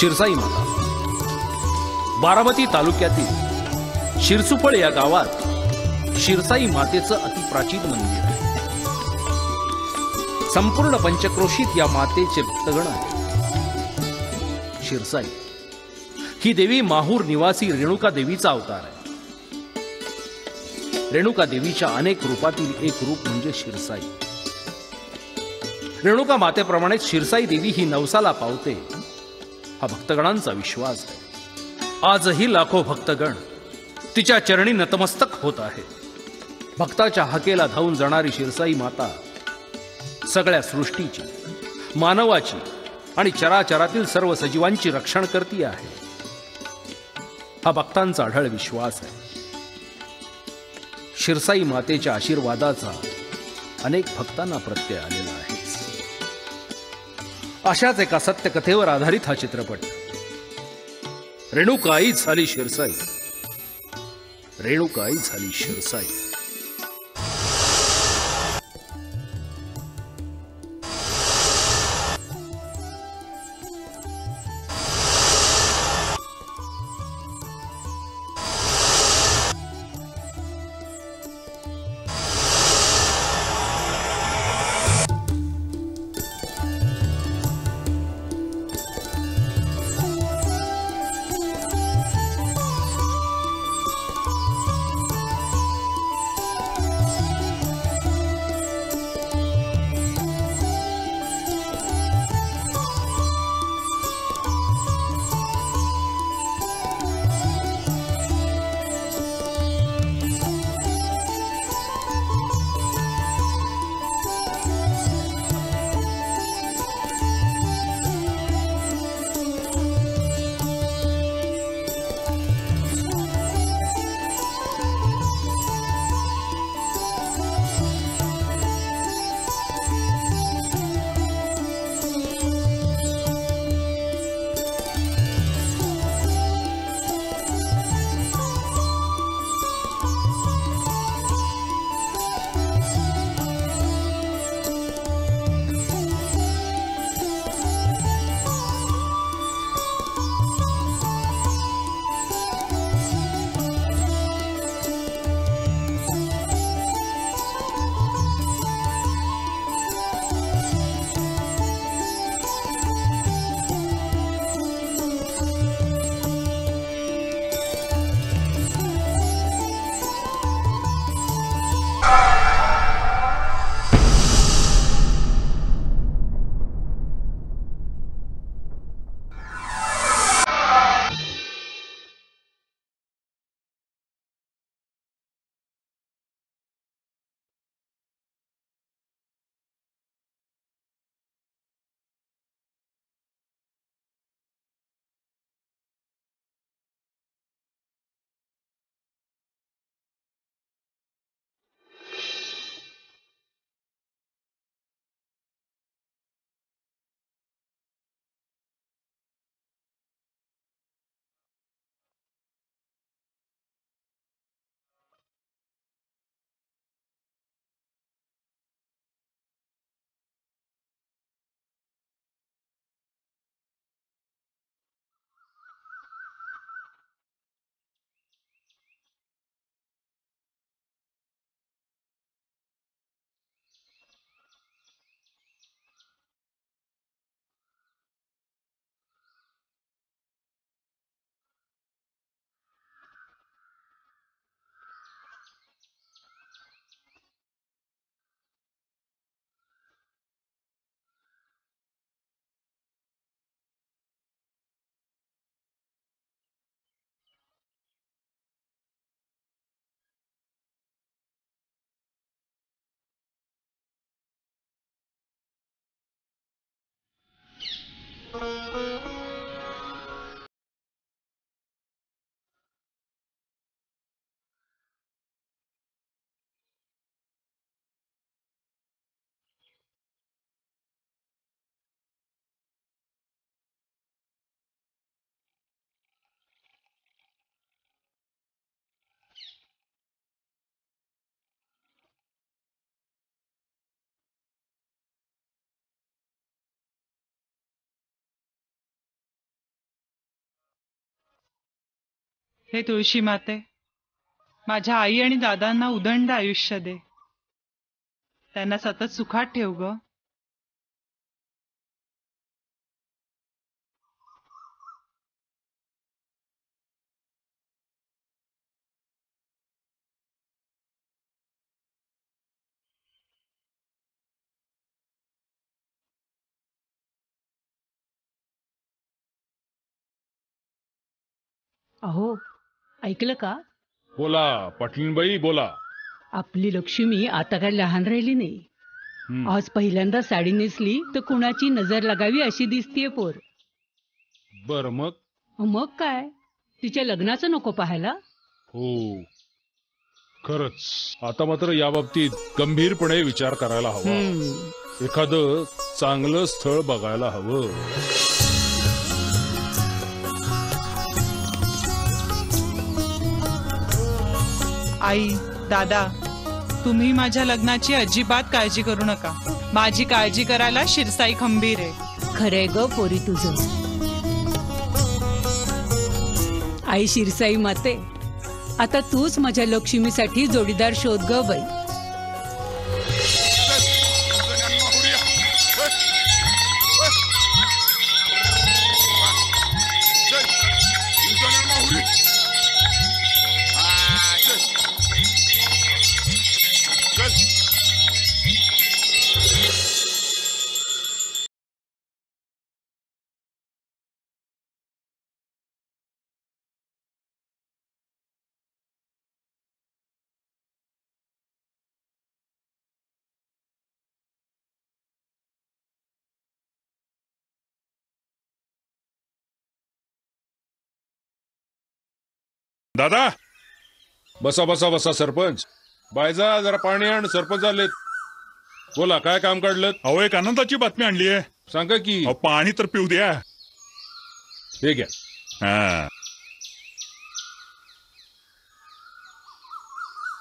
शिरसाई माता बारामती तालुक्यातील शिरसुफळ या गावात शिरसाई मातेचं अतिप्राचीन मंदिर आहे। संपूर्ण पंचक्रोशीत या मातेचे भक्तगण आहेत। शिरसाई ही देवी माहूर निवासी रेणुका देवीचा अवतार आहे। रेणुका देवीच्या अनेक रूपातील एक रूप म्हणजे शिरसाई। रेणुका मातेप्रमाणे शिरसाई देवी ही नवसाला पावते हा भक्तगणांचा विश्वास आहे। आजही लाखो भक्तगण तिच्या चरणी नतमस्तक होत आहेत। भक्ताच्या हाकेला धावून जाणारी शिरसाई माता सगळ्या सृष्टीची, मानवाची आणि चराचरातील सर्व सजीवांची रक्षण करती आहे हा भक्तांचा अढळ विश्वास आहे। शिरसाई मातेच्या आशीर्वादाचा अनेक भक्तांना प्रत्यय आलेला आहे। अशाच एका सत्यकथेवर आधारित हा चित्रपट। रेणुकाई झाली शिरसाई, रेणुकाई झाली शिरसाई। हे तुळशी माते, माझ्या आई आणि दादांना उदंड आयुष्य दे. त्यांना सतत सुखात ठेव ग. अहो, ऐकलं का? बोला पाटलीनबाई बोला. आपली लक्ष्मी आता काय लहान राहिली नाही. आज पहिल्यांदा साडी नेसली तर कुणाची नजर लागावी अशी दिसतीये पोर. बर मग. मग काय, तिच्या लग्नाचं नको पाहायला? हो खरच, आता मात्र या बाबतीत गंभीरपणे विचार करायला हवा. एखादं चांगलं स्थळ बघायला हवं. आई, दादा, तुम्ही माझ्या लग्नाची अजिबात काळजी करू नका. माझी काळजी करायला शिरसाई खंबीर आहे. खरंय ग पोरी तुझं. आई शिरसाई माते, आता तूच माझ्या लक्ष्मीसाठी जोडीदार शोध ग बाई. दादा बसा बसा बसा. सरपंच बायजा जरा पाणी आण. सरपंच आलेत. बोला काय काम काढलं? अहो, एक आनंदाची बातमी आणली आहे. सांगा की. अहो, पाणी तर पिऊ द्या. हे घ्या. हा,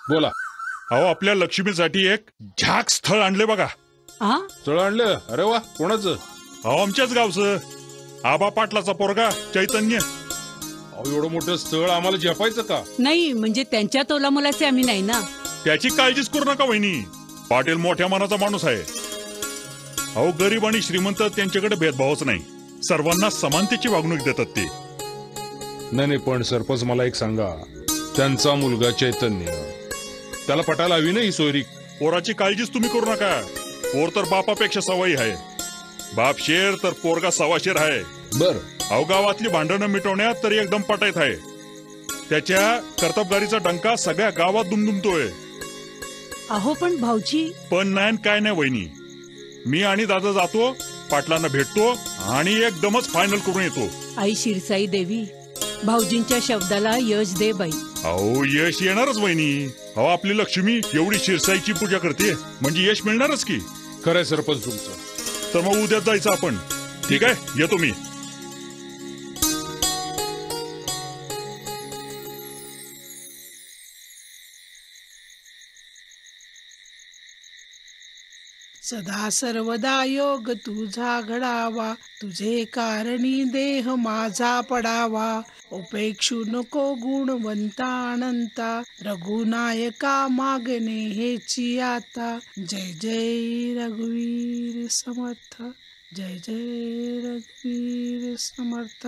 बोला. अहो, आपल्या लक्ष्मीसाठी एक झाक स्थळ आणले बघा. हा, स्थळ आणलं? अरे वा, कोणाचं? अहो, आमच्याच गावचं. आबा पाटलाचा पोरगा चैतन्य. अहो, एवढं मोठं स्थळ आम्हाला झेपायचं का? नाही म्हणजे त्यांच्या तोला मुलाचे आम्ही नाही ना. त्याची काळजीच करू नका वहिनी. पाटील मोठ्या मनाचा माणूस आहे. अहो, गरीब आणि श्रीमंत त्यांच्याकडे भेदभावच नाही. सर्वांना समानतेची वागणूक देतात ते. नाही पण सरपंच मला एक सांगा, त्यांचा मुलगा चैतन्य, त्याला पटायला हवी ना ही सोयरी? पोराची काळजीच तुम्ही करू नका. पोर तर बापापेक्षा सवाई आहे. बाप शेर तर पोरगा सवा शेर आहे. बर. अहो, गावातली भांडणं मिटवण्यात तरी एकदम पटायत आहे. त्याच्या कर्तबगारीचा डंका सगळ्या गावात दुमदुमतोय. अहो पण भाऊजी. पण नाही काय नाही वहिनी. मी आणि दादा जातो, पाटलांना भेटतो आणि एकदमच फायनल करून येतो. आई शिरसाई देवी, भाऊजींच्या शब्दाला यश दे बाई. अहो, यश येणारच वहिनी. अहो, आपली लक्ष्मी एवढी शिरसाईची पूजा करते म्हणजे यश मिळणारच की. खरंय सरपंच तुमचं. तर मग उद्याच जायचं आपण. ठीक आहे, येतो मी. सदा सर्वदा योग तुझा घडावा, तुझे कारणी देह माझा पडावा. उपेक्षू नको गुणवंता अनंता, रघुनायका मागणे हेची आता. जय जय रघुवीर समर्थ, जय जय रघुवीर समर्थ.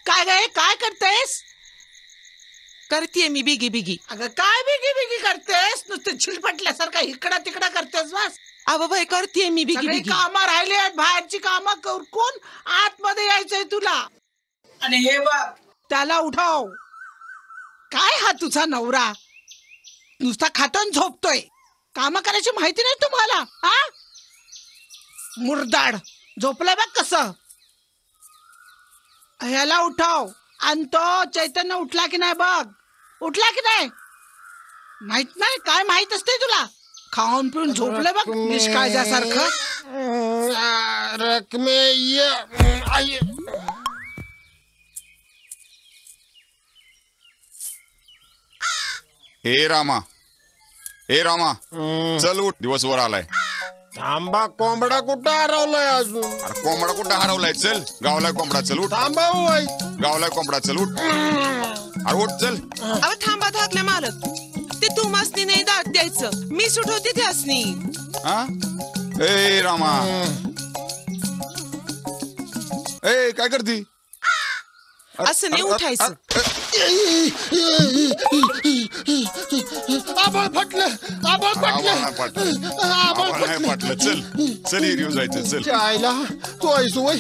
काय गे, काय करतेस? करतीये मी बिगी बिगी. अगं काय बिगी बिगी करतेस? नुसतं छिलपटल्यासारखं इकडा तिकडा करतेस बस. बाई करतीये मी बिगी सगळी बिगी. कामं राहिली आहेत, बाहेरची कामं कोण आतमध्ये यायचंय तुला? आणि हे बघ, त्याला उठव. काय हा तुझा नवरा नुसता खातो आणि झोपतोय? काम करायची माहिती नाही तुम्हाला? हा, मुर्दाड झोपलाय बघ कसं. ह्याला उठव. आणि तो चैतन्य उठला की नाही बघ. उठला की नाही माहित नाही? काय माहित असते तुला? खाऊन पिऊन झोपले बघ निष्काळजासारखं. ए रामा, ए रामा, चल उठ, दिवस वर आलाय. थांबा, कोंबडा कुठं हरवलाय अजून? अरे कोंबडा कुठं हरवलाय? चल गावलाय कोंबडा, चल उठ. थांबा होय. गावलाय कोंबडा, चल उठ. अरे उठ चल. अहो थांबा धाकल्या मालक, ते तुम्हासनी नाही दाट द्यायचं, मी सुटवते त्यासनी. हा ए रामा, ए काय करती? असं नाही उठायचं. आभाळ फाटलं, आभाळ फाटलं, पाटलं. चल चल हिरीव जायचं. चल आईला तू आहेस वय?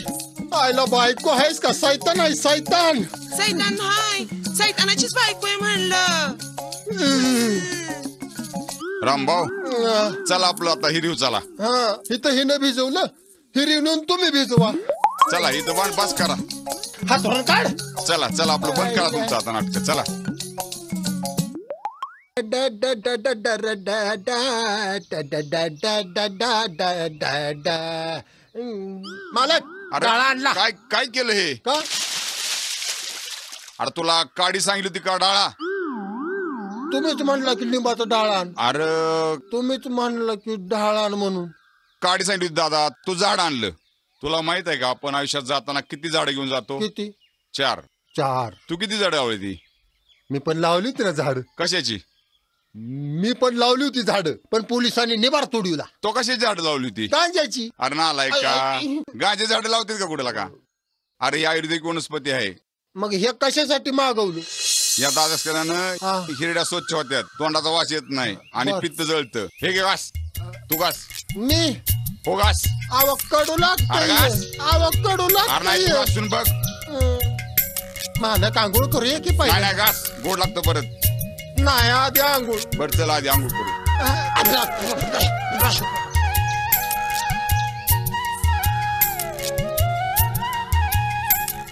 आईला बायको आहेस का? सैतान आहे, सैतान. सैतान हाय, सैतानाचीच बायको आहे म्हणलं. रामभाऊ चला आपलं आता हिरीव चला. हा इथं हिनं भिजवलं, हिरीव नेऊन तुम्ही भिजवा. चला इथं बाण पास करा. हा धोरण काढ. चला चला आपलं बंद करा तुमचं आता नाटक. चला मालक अरे डाळा आणला काय काय केलं हे? का? अरे तुला काडी सांगितली होती का डाळा? तुम्हीच म्हणला की लिंबाचं डाळ आण. अरे तुम्हीच म्हणलं की डाळ आण म्हणून. काडी सांगितली होती दादा, तू झाड आणलं. तुला माहित आहे का आपण आयुष्यात जाताना किती झाडं घेऊन जातो? किती? 4. 4. तू किती झाडं लावली ती? मी पण लावली होती ना झाड. कशाची? मी पण लावली होती झाड, पण पोलिसांनी निबार तोडविला. तो कशाची झाडं लावली होती? गांजाची. अरे नालाय का, गांजे झाडं लावतात का कुठला का? अरे ही आयुर्वेदिक वनस्पती आहे. मग हे कशासाठी मागवलं? या दादास्करानं हा. हिरड्या स्वच्छ होत्यात, तोंडाचा वास येत नाही आणि बर. पित्त जळतं. हे घे घास, तू घास. मी हो घास. आवक कडू अरे लागतंय, घास. आवक कडू अरे नाही तू लागतंय. घासून बघ. मला आंघोळ करूया की नाही पाहिजे? नाही घास, गोड लागतं परत. नाही आधी आंघोळ. बरं चला आधी आंघोळ करू.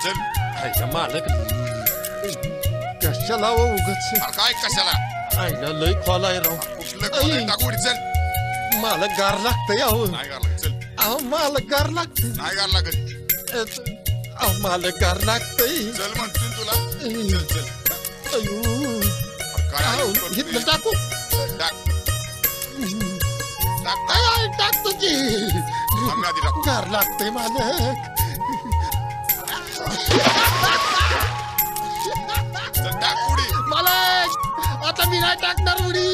चल. मालक कशाला उगच अरे काय कशाला? आईला लय खोल आहे राव. कुठलं कॉलेज टाकू उडी, चल. मला गार लागतंय अहो. नाही गार लागत. चल अहो मला गार लागतंय. नाही गार लागत. अहो मला गार लागतंय. चल म्हणतोय तुला. चल चल. अयो काय अहो, आहे? इथलं टाकू. टाक. टाक, आय, टाक. आय, टाकतो की. आम्ही आधी टाकू. गार लागतंय मालक. चल टाक उडी. मालक आता मी नाही टाकणार उडी.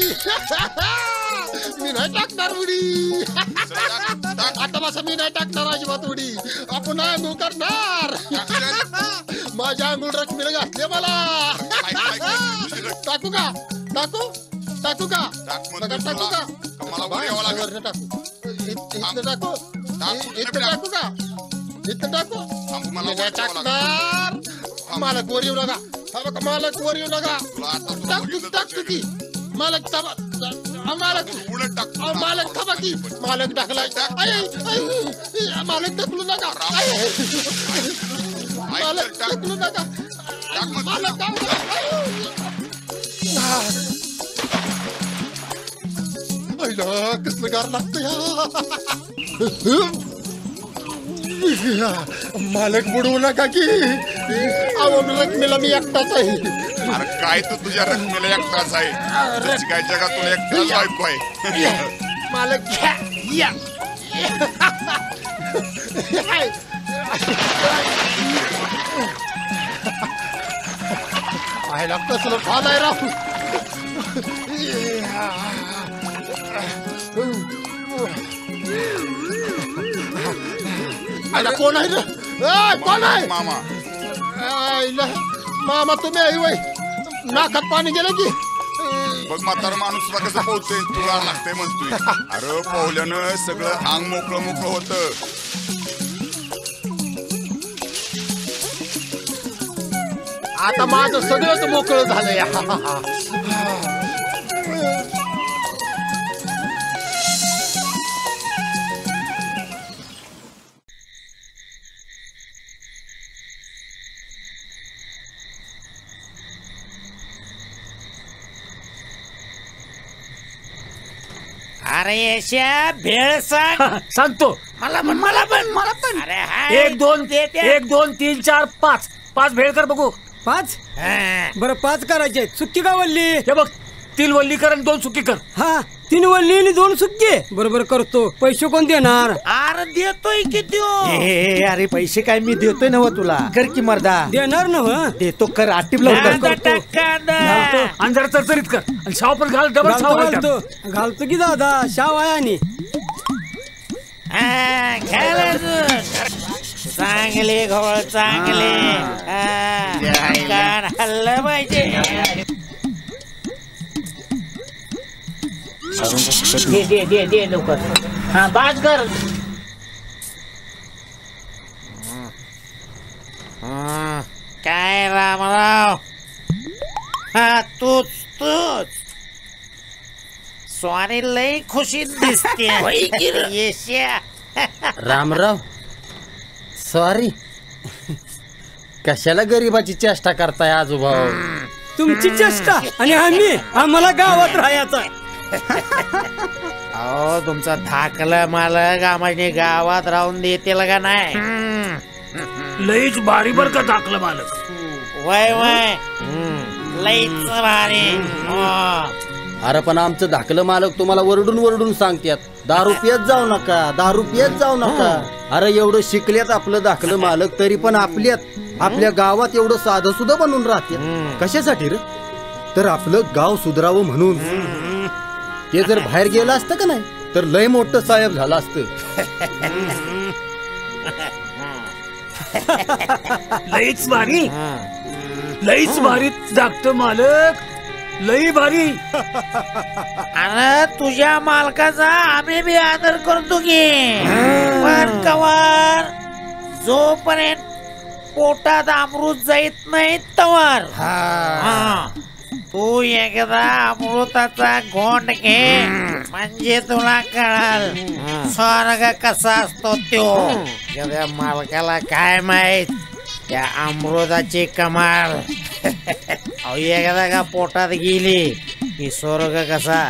मी नाही टाकणार उडी. चल टाक, टाक. आता बसा मी नाही टाकणार अजिबात उडी. आपण आंघोळ करणार. माझ्या आंघोळ रकमेला घातले मला. टाकू का? टाकू टाकू का? टाक म्हणतो नका टाकू तुला. का? मला वर यावं लागेल. वरनं टाकू. इथं टाकू. टाक. इथं टाकू का? इथं टाकू. थांब, मला मी वर नाही यावं लागेल. टाकणार. मालक वर येऊ नका. हा बघा मालक वर येऊ नका. तुला आता तुला टाकतो बघितलं टाकतो तर की. मालक थांबा. मालक उलट टाक. मालक थांबा की. मालक टाकलाय. मालक टाकलू नका. मालक टाकलू नका. मालक कसलं गार लागतं. मालक बुडवू नका की. रकमेला मी एकटाच आहे. अरे काय तू तुझ्या रकमेला एकटाच आहे. त्याची काय जगात तुला एकटाच बायको आहे. मालक या. आयला कसलं फालाय राहू. आयला कोण आहे रे? कोण आहे? मामा. आयला मामा तुम्ही आई वय. नाकात पाणी गेलं की. बघ म्हातारा माणूस तुला कसं पोहतोय, तुला लागतंय म्हणतोय. अरे पोहल्यानं सगळं अंग मोकळं मोकळं होतं. आता माझं सगळंच मोकळं झालंय. अरे यशा भेळ सांग. सांगतो. मला पण अरे हाय. 1 2 1 2 3 4 5 5 भेळ कर बघू. 5 बरं 5 करायचे. सुट्टी का वल्ली? हे बघ 3 वल्ली कर आणि 2 सुट्टी कर. हा तीन वल्ली आणि 2 सुक्के. बरोबर करतो. पैसे कोण देणार? अरे देतोय किती अरे पैसे काय मी देतोय ना तुला. कर की मर्दा. देणार ना देतो. कर आटिप लवकर. आणि जरा चरचरीत कर आणि शाव पण घाल. डबल शाव घालतो की दादा. शाव आहे आणि चांगले घोळ चांगले कान हल्लं पाहिजे. दे लवकर. हा बाज कर. काय रामराव. हा तूच स्वारी लई खुशीत दिसते. येश्या. रामराव सॉरी. कशाला गरीबाची चेष्टा करताय आजोबा. तुमची चेष्टा आणि आम्हाला गावात राहायचं. अहो तुमचा धाकला मालक आम्हाला गावात राहून देतील का नाही. लईच भारी बर का धाकलं मालक. वय लईच भारी. अरे पण आमचं धाकलं मालक तुम्हाला वरडून सांगतात दारू पियत जाऊ नका, दारू पियत जाऊ नका. अरे एवढं शिकल्यात आपलं धाकलं मालक, तरी पण आपल्या गावात एवढं साधं सुद्धा बनून राहते. कशासाठी रे? तर आपलं गाव सुधरावं म्हणून. ते जर बाहेर गेलं असतं का नाही तर लय मोठं साहेब झालं असतं. लईच भारी. लईच भारी धाकटं मालक. लई भारी. अरे तुझ्या मालकाचा आम्ही बी आदर करतो की. पण कवर जोपर्यंत पोटात अमृत जाईत नाही तवर. तू एकदा अमृताचा घोंट घे म्हणजे तुला कळाल स्वर्ग कसा असतो तो. त्या मालकाला काय माहित त्या अमृताची कमाल. एकदा का पोटात गेली की स्वर्ग कसा.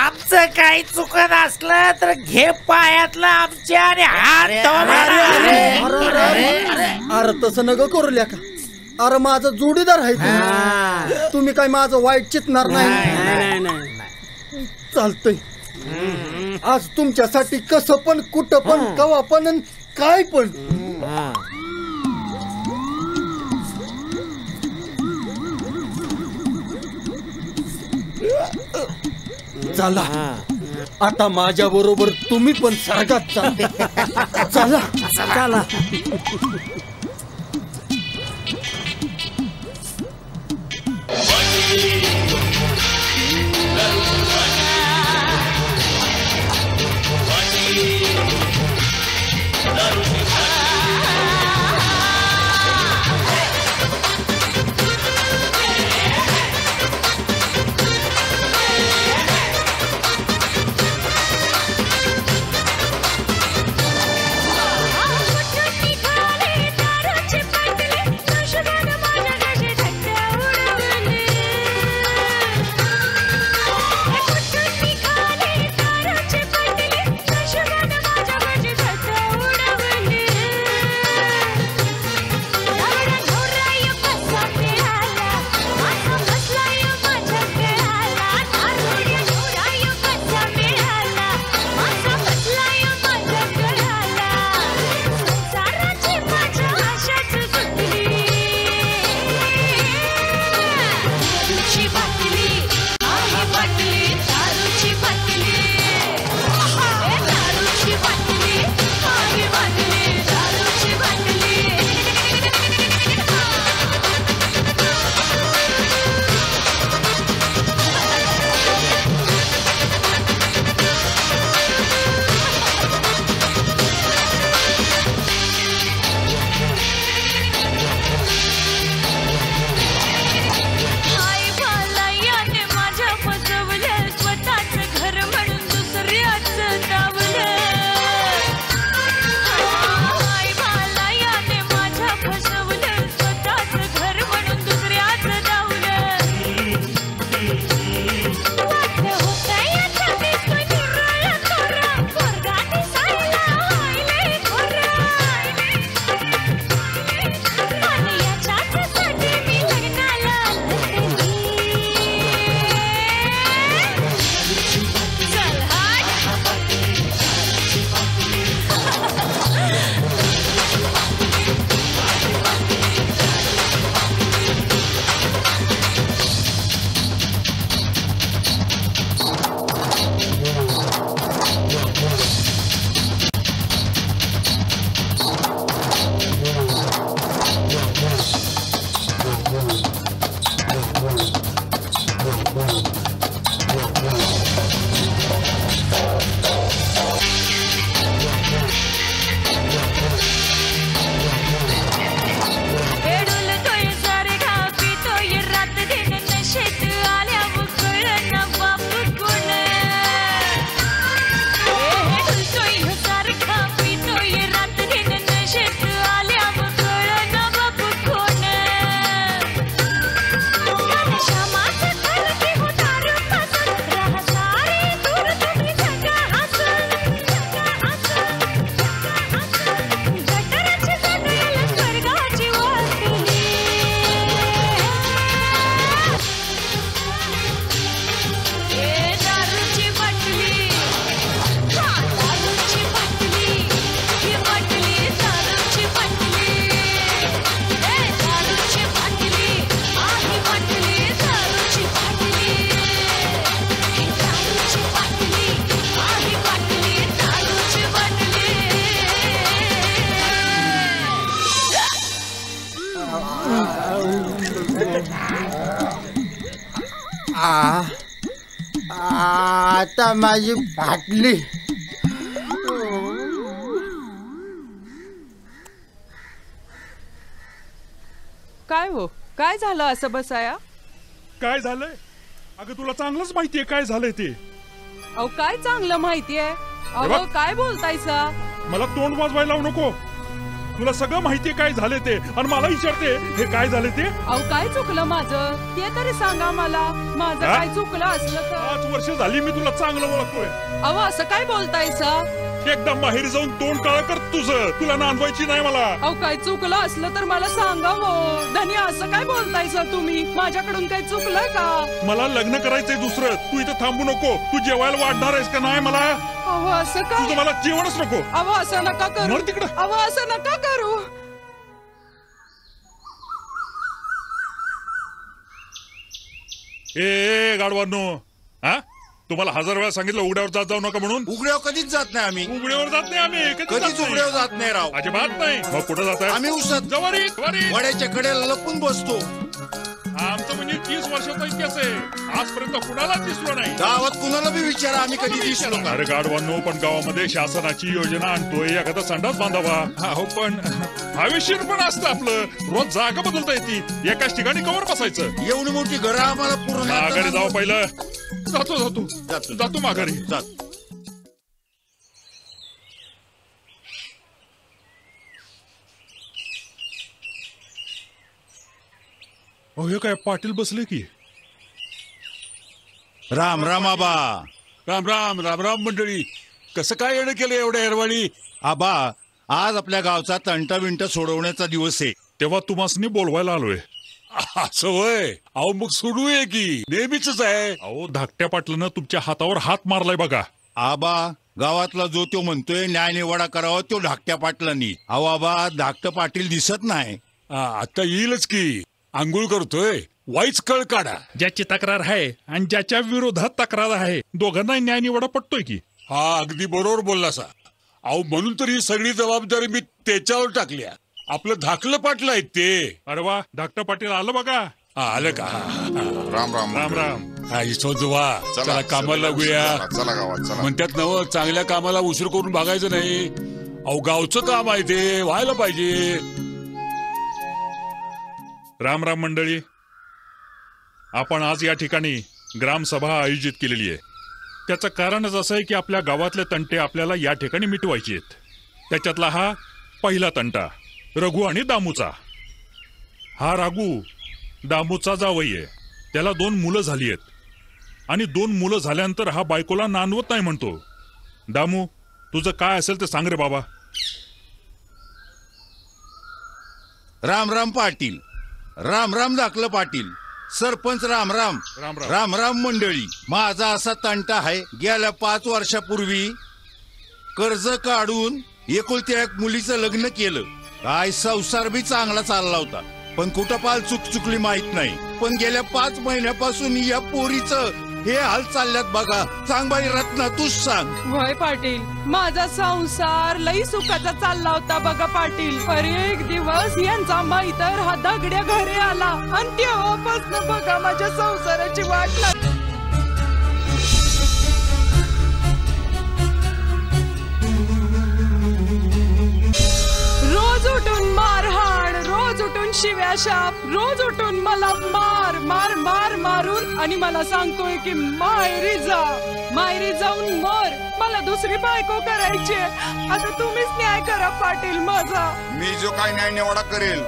आमचं काही चुकत असलं तर घे पायातलं आमच्या आणि हात. अरे तसं नग करूल्या का. अरे माझा जोडीदार आहे. तुम्ही काय माझं वाईट चितणार नाही. चालतंय. आज तुमच्यासाठी कसं पण कुठं पण कवा पण काय पण. चला आता माझ्या बरोबर तुम्ही पण स्वर्गात चला. चला. निघाले आता माझी फाटली. काय हो, काय झालं असं बसाया? काय झालंय? अगं तुला चांगलंच माहितीये काय झालंय ते. अहो काय चांगलं माहितीये? अहो काय बोलतायसा? मला तोंड वाजवायला लावू नको. तुला सगळं माहितीये काय झाले ते आणि मला विचारते हे काय झाले ते. अहो काय चुकलं माझं ते तरी सांगा मला. माझं काय चुकलं असलं तर. 5 वर्ष झाली मी तुला चांगलं ओळखतोय. अहो असं काय बोलतायसा? एकदम बाहेर जाऊन तोंड काळ कर तुझं. तुला नांदवायची नाही मला. अहो काय चुकलं असलं तर मला सांगा हो. धनी असं काय बोलतायसा तुम्ही? माझ्याकडून काय चुकलं का? मला लग्न करायचंय दुसरं. तू इथं थांबू नको. तू जेवायला वाढणार आहेस का नाही मला? अहो असं काय? तुझं मला जेवणच नको. अहो असं नका करू. अहो असं नका करू. ए गाडवांनो, हा तुम्हाला 1000 वेळा सांगितलं उघड्यावर जात जाऊ नका म्हणून. उघड्यावर कधीच जात नाही आम्ही. उघड्यावर जात नाही आम्ही. कधीच उघड्यावर जात नाही राव. अजिबात नाही. मग कुठं जात आम्ही उसत जवारी वड्याच्या कडेला लपून बसतो. आमचं म्हणजे 30 वर्षाचा इतिहास आहे. आजपर्यंत कुणाला दिसलो नाही. गावात कुणाला बी विचारा आम्ही कधी दिसलो. अरे गाडवांनो, पण गावामध्ये शासनाची योजना आणतोय एखादा संडास बांधावा. हो पण हवेशीर पण असतं आपलं. रोज जागा बदलता येते. एकाच ठिकाणी कवर बसायचं. एवढी मोठी घरं आम्हाला पूर्ण. माघारी जाऊ पहिलं. जातो माघारी. जात. हे काय पाटील बसले की. राम राम आबा. राम राम राम राम मंडळी. कसं काय येणं केलं एवढ्या हेरवाणी? आबा आज आपल्या गावचा तंटा बिंटा सोडवण्याचा दिवस आहे. तेव्हा तुम्हासनी बोलवायला आलोय. असं होय? अहो मग सोडूया की. नेहमीच आहे. अहो धाकट्या पाटलानं तुमच्या हातावर हात मारलाय बघा. आबा गावातला जो तो म्हणतोय न्याय निवाडा करावा तो धाकट्या पाटलांनी. अहो आबा धाकटं पाटील दिसत नाही. आता येईलच की. आंघोळ करतोय. वाईच कळ काढा. ज्याची तक्रार आहे आणि ज्याच्या विरोधात तक्रार आहे दोघांना न्याय निवाडा पटतोय की. हा अगदी बरोबर बोलला सा. अहो म्हणून तर ही सगळी जबाबदारी मी त्याच्यावर टाकली. आपलं धाकलं पाटलं आहेत ते. अरे वा, धाकटं पाटील आलं बघा. आलं का? राम राम राम राम. चला कामाला लागूया. चला गावात चला. म्हणतात नव चांगल्या कामाला उशीर करून भागायचं नाही. अहो गावचं काम आहे ते व्हायला पाहिजे. राम राम मंडळी. आपण आज या ठिकाणी ग्रामसभा आयोजित केलेली आहे. त्याचं कारणच असं आहे की आपल्या गावातले तंटे आपल्याला या ठिकाणी मिटवायचे आहेत. त्याच्यातला हा पहिला तंटा रघु आणि दामूचा. हा राघू दामूचा जावई आहे. त्याला 2 मुलं झाली आहेत आणि 2 मुलं झाल्यानंतर हा बायकोला नांदवत नाही म्हणतो. दामू तुझं काय असेल ते सांग रे बाबा. राम राम पाटील. राम राम धाकलं पाटील. सरपंच राम राम. राम राम मंडळी. माझा असा तंटा आहे. गेल्या 5 वर्षापूर्वी कर्ज काढून एकुलत्या एक मुलीचं लग्न केलं. काय संसार बी चांगला चालला होता. पण कुठं पाल चुकली माहित नाही. पण गेल्या 5 महिन्यापासून या पोरीचं हे हाल चालल्यात बघा. सांग बाई रत्ना तूच सांग. होय पाटील, माझा संसार लई सुखाचा चालला होता बघा पाटील. पर एक दिवस यांचा मैतर हा दगड्या घरी आला आणि तेव्हापासून बघा माझ्या संसाराची वाट लागली. रोज उठून मारहाण, रोज उठून शिव्या शाप, रोज उठून मला मार मार मार मारून आणि मला सांगतोय की माहेरी जा, माहेरी जाऊन मर. मला दुसरी बायको करायची. आता तुम्हीच न्याय करा पाटील माझा. मी जो काय न्याय निवाडा करेल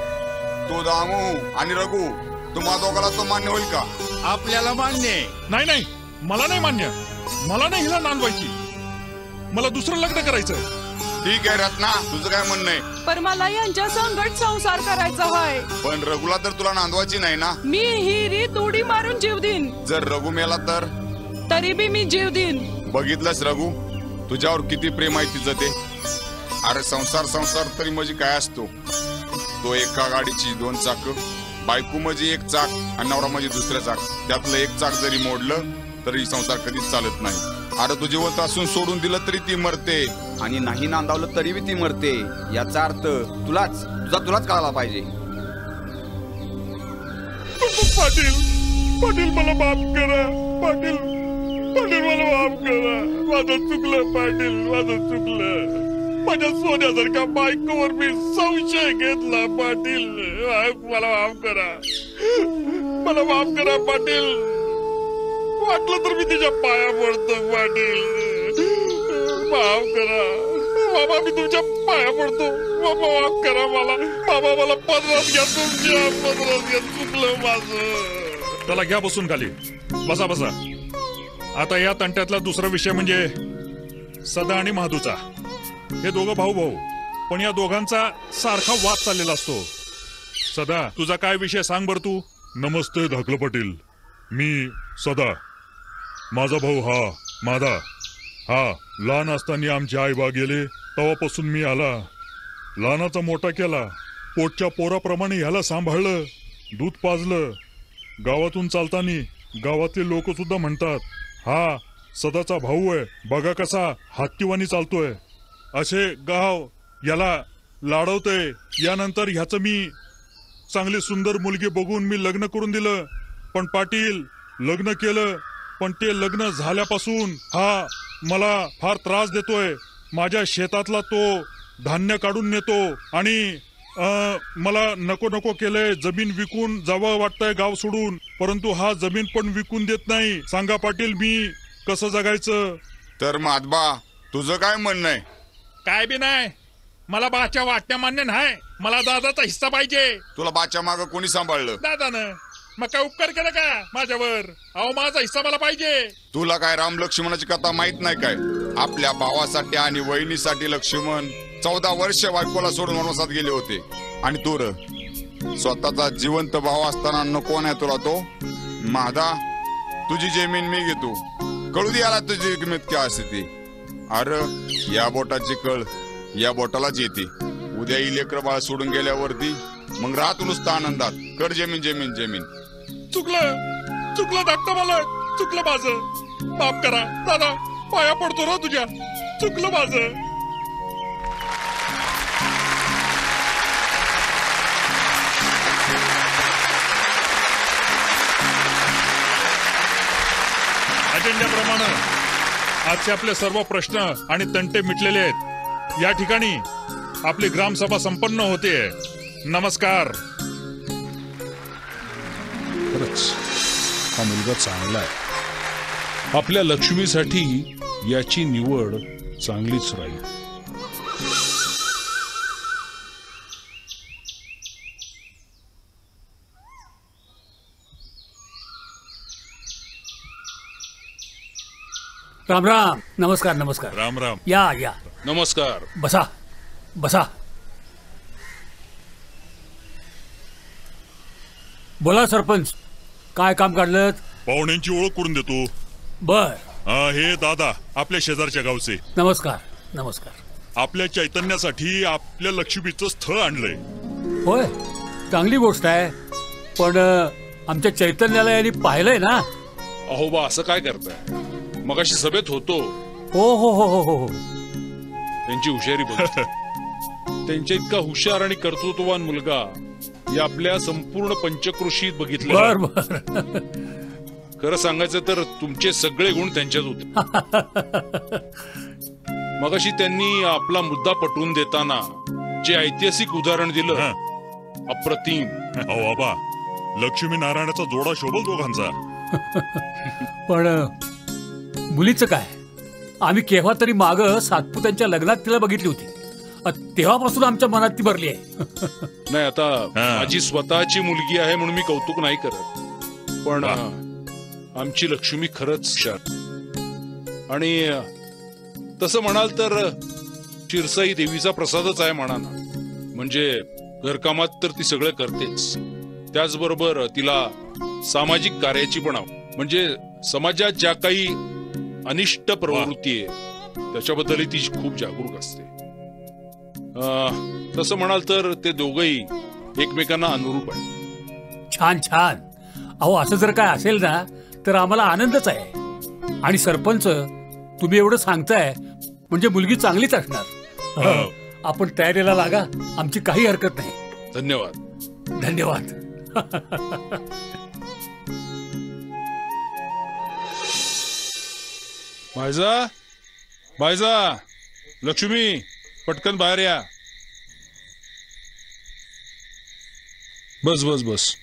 तो दामू आणि रघु तुम्हा दोघाला तो मान्य होईल का? आपल्याला मान्य आहे. नाही नाही मला नाही मान्य. मला नाही हिला नांदवायची. मला दुसरं लग्न करायचं. ठीक आहे रत्ना तुझं काय म्हणणं आहे? पण मला यांच्या संगत संसार करायचा आहे. पण रघुला तर तुला नांदवायची नाही ना? मी ही रीत उडी मारून जीव देईन. जर रघु मेला तर? तरी बी मी जीव देईन. बघितलंस रघु तुझ्यावर किती प्रेम आहे तिचं ते. अरे संसार संसार तरी म्हणजे काय असतो? तो एका गाडीची 2 चाक. बायको म्हणजे 1 चाक आणि नवरा म्हणजे दुसरं चाक. त्यातलं 1 चाक जरी मोडलं तरी संसार कधीच चालत नाही. अरे तू जिवंत असून सोडून दिलं तरी ती मरते आणि नाही नांदावलं तरी ती मरते. याचा अर्थ तुलाच कळायला पाहिजे. पाटील पाटील मला माफ करा. पाटील पाटील मला माफ करा. माझं चुकलं पाटील, माझं चुकलं. माझ्या सोन्यासारख्या बायकोवर मी संशय घेतला पाटील. मला माफ करा, मला माफ करा पाटील. वाटलं तर मी तिच्या पाया पडतो पाटील. माफ करा बाबा, मी तुमच्या पाया पडतो बाबा. माफ करा मला बाबा. मला पदरात घ्या, तुमच्या पदरात घ्या. चुकलं माझं. त्याला घ्या बसून खाली. बसा बसा. आता या तंट्यातला दुसरा विषय म्हणजे सदा आणि महादूचा. हे दोघं भाऊ भाऊ, पण या दोघांचा सारखा वाद चाललेला असतो. सदा, तुझा काय विषय सांग बर तू. नमस्ते धाकलं पाटील. मी सदा. माझा भाऊ हा मादा. हा लहान असताना आमचे आई बा गेले, तेव्हापासून मी आला. लहानाचा मोठा केला, पोटच्या पोराप्रमाणे ह्याला सांभाळलं, दूध पाजलं. गावातून चालताना गावातले लोक सुद्धा म्हणतात, हा सदाचा भाऊ आहे, बघा कसा हत्तीवानी चालतोय. असे गाव याला लाडवतय. यानंतर ह्याचं मी चांगली सुंदर मुलगी बघून मी लग्न करून दिलं. पण पाटील, लग्न केलं, पण ते लग्न झाल्यापासून हा मला फार त्रास देतोय. माझ्या शेतातला तो धान्य काढून नेतो आणि मला नको नको केलंय. जमीन विकून जावं वाटतंय गाव सोडून, परंतु हा जमीन पण विकून देत नाही. सांगा पाटील, मी कसं जगायचं. तर माधबा, तुझं काय म्हणणं आहे. काय बी नाही, मला बाच्या वाटण्या मान्य नाही. मला दादाचा हिस्सा पाहिजे. तुला बाच्या माग कोणी सांभाळलं. दादानं. मग काय उपकार केला का माझ्यावर. अहो माझा हिस्सा मला पाहिजे. तुला काय राम लक्ष्मणाची कथा माहित नाही काय. आपल्या भावासाठी आणि वहिनीसाठी लक्ष्मण 14 वर्ष बायकोला सोडून वनवासात गेले होते. आणि तू स्वतःचा जिवंत भाव असताना नको नाही तुला तो. मादा, तुझी जमीन मी घेतो. कळू दे याला तुझी किंमत काय असते ती. अरे या बोटाची कळ या बोटालाच येते. उद्या ही लेकर बाळ सोडून गेल्यावरती मग राहतो नुसतं आनंदात. कर जमीन जमीन जमीन. चुकलं चुकलं धाकटा मला. चुकलं माझं. माफ करा दादा, पाया पडतो ना तुझ्या. चुकलं माझं. अजेंड्याप्रमाणे आजचे आपले सर्व प्रश्न आणि तंटे मिटलेले आहेत. या ठिकाणी आपली ग्रामसभा संपन्न होते. नमस्कार. खरंच हा मुलगा चांगला आहे. आपल्या लक्ष्मीसाठी याची निवड चांगलीच राहील. राम राम. नमस्कार नमस्कार. राम राम. या या. नमस्कार. बसा बसा. बोला सरपंच, काय काम काढलं. पाहुण्यांची ओळख करून देतो. बर. हे दादा आपल्या शेजारच्या गावचे. नमस्कार नमस्कार. आपल्या चैतन्यासाठी आपल्या लक्ष्मीचं स्थळ आणलंय. होय, चांगली गोष्ट आहे. पण आमच्या चैतन्याला यांनी पाहिलंय ना. अहो बा, असं काय करताय. मगाशी सभेत होतो. हो हो हो हो हो. त्यांची हुशारी बघ. त्यांच्या इतका हुशार आणि कर्तृत्ववान मुलगा या आपल्या संपूर्ण पंचक्रोशीत बघितलं. बर बर. खरं सांगायचं तर तुमचे सगळे गुण त्यांच्यात होते. मगाशी त्यांनी आपला मुद्दा पटवून देताना जे ऐतिहासिक उदाहरण दिलं, अप्रतिम. अहो बाबा, लक्ष्मी नारायणाचा जोडा शोभल दोघांचा. पण मुलीचं काय. आम्ही केव्हा तरी माग सातपुत्यांच्या लग्नात तिला बघितली होती. तेव्हापासून आमच्या मनात ती भरली आहे. नाही, आता माझी स्वतःची मुलगी आहे म्हणून मी कौतुक नाही करत. पण आमची लक्ष्मी खरंच हुशार. आणि तसं म्हणाल तर शिरसाई देवीचा प्रसादच आहे म्हणा ना. म्हणजे घरकामात तर ती सगळं करतेच, त्याचबरोबर तिला सामाजिक कार्याची पण म्हणजे समाजात ज्या काही अनिष्ट प्रवृत्ती आहे त्याच्याबद्दलही ती खूप जागरूक असते. तसं म्हणाल तर ते दोघही एकमेकांना अनुरूप आहे. छान छान. अहो असं जर काय असेल ना तर आम्हाला आनंदच आहे. आणि सरपंच, तुम्ही एवढं सांगताय म्हणजे मुलगी चांगलीच असणार. आपण तयारीला लागा, आमची काही हरकत नाही. धन्यवाद. धन्यवाद. बायजा बायजा, लक्ष्मी पटकन बाहेर या. बस बस बस.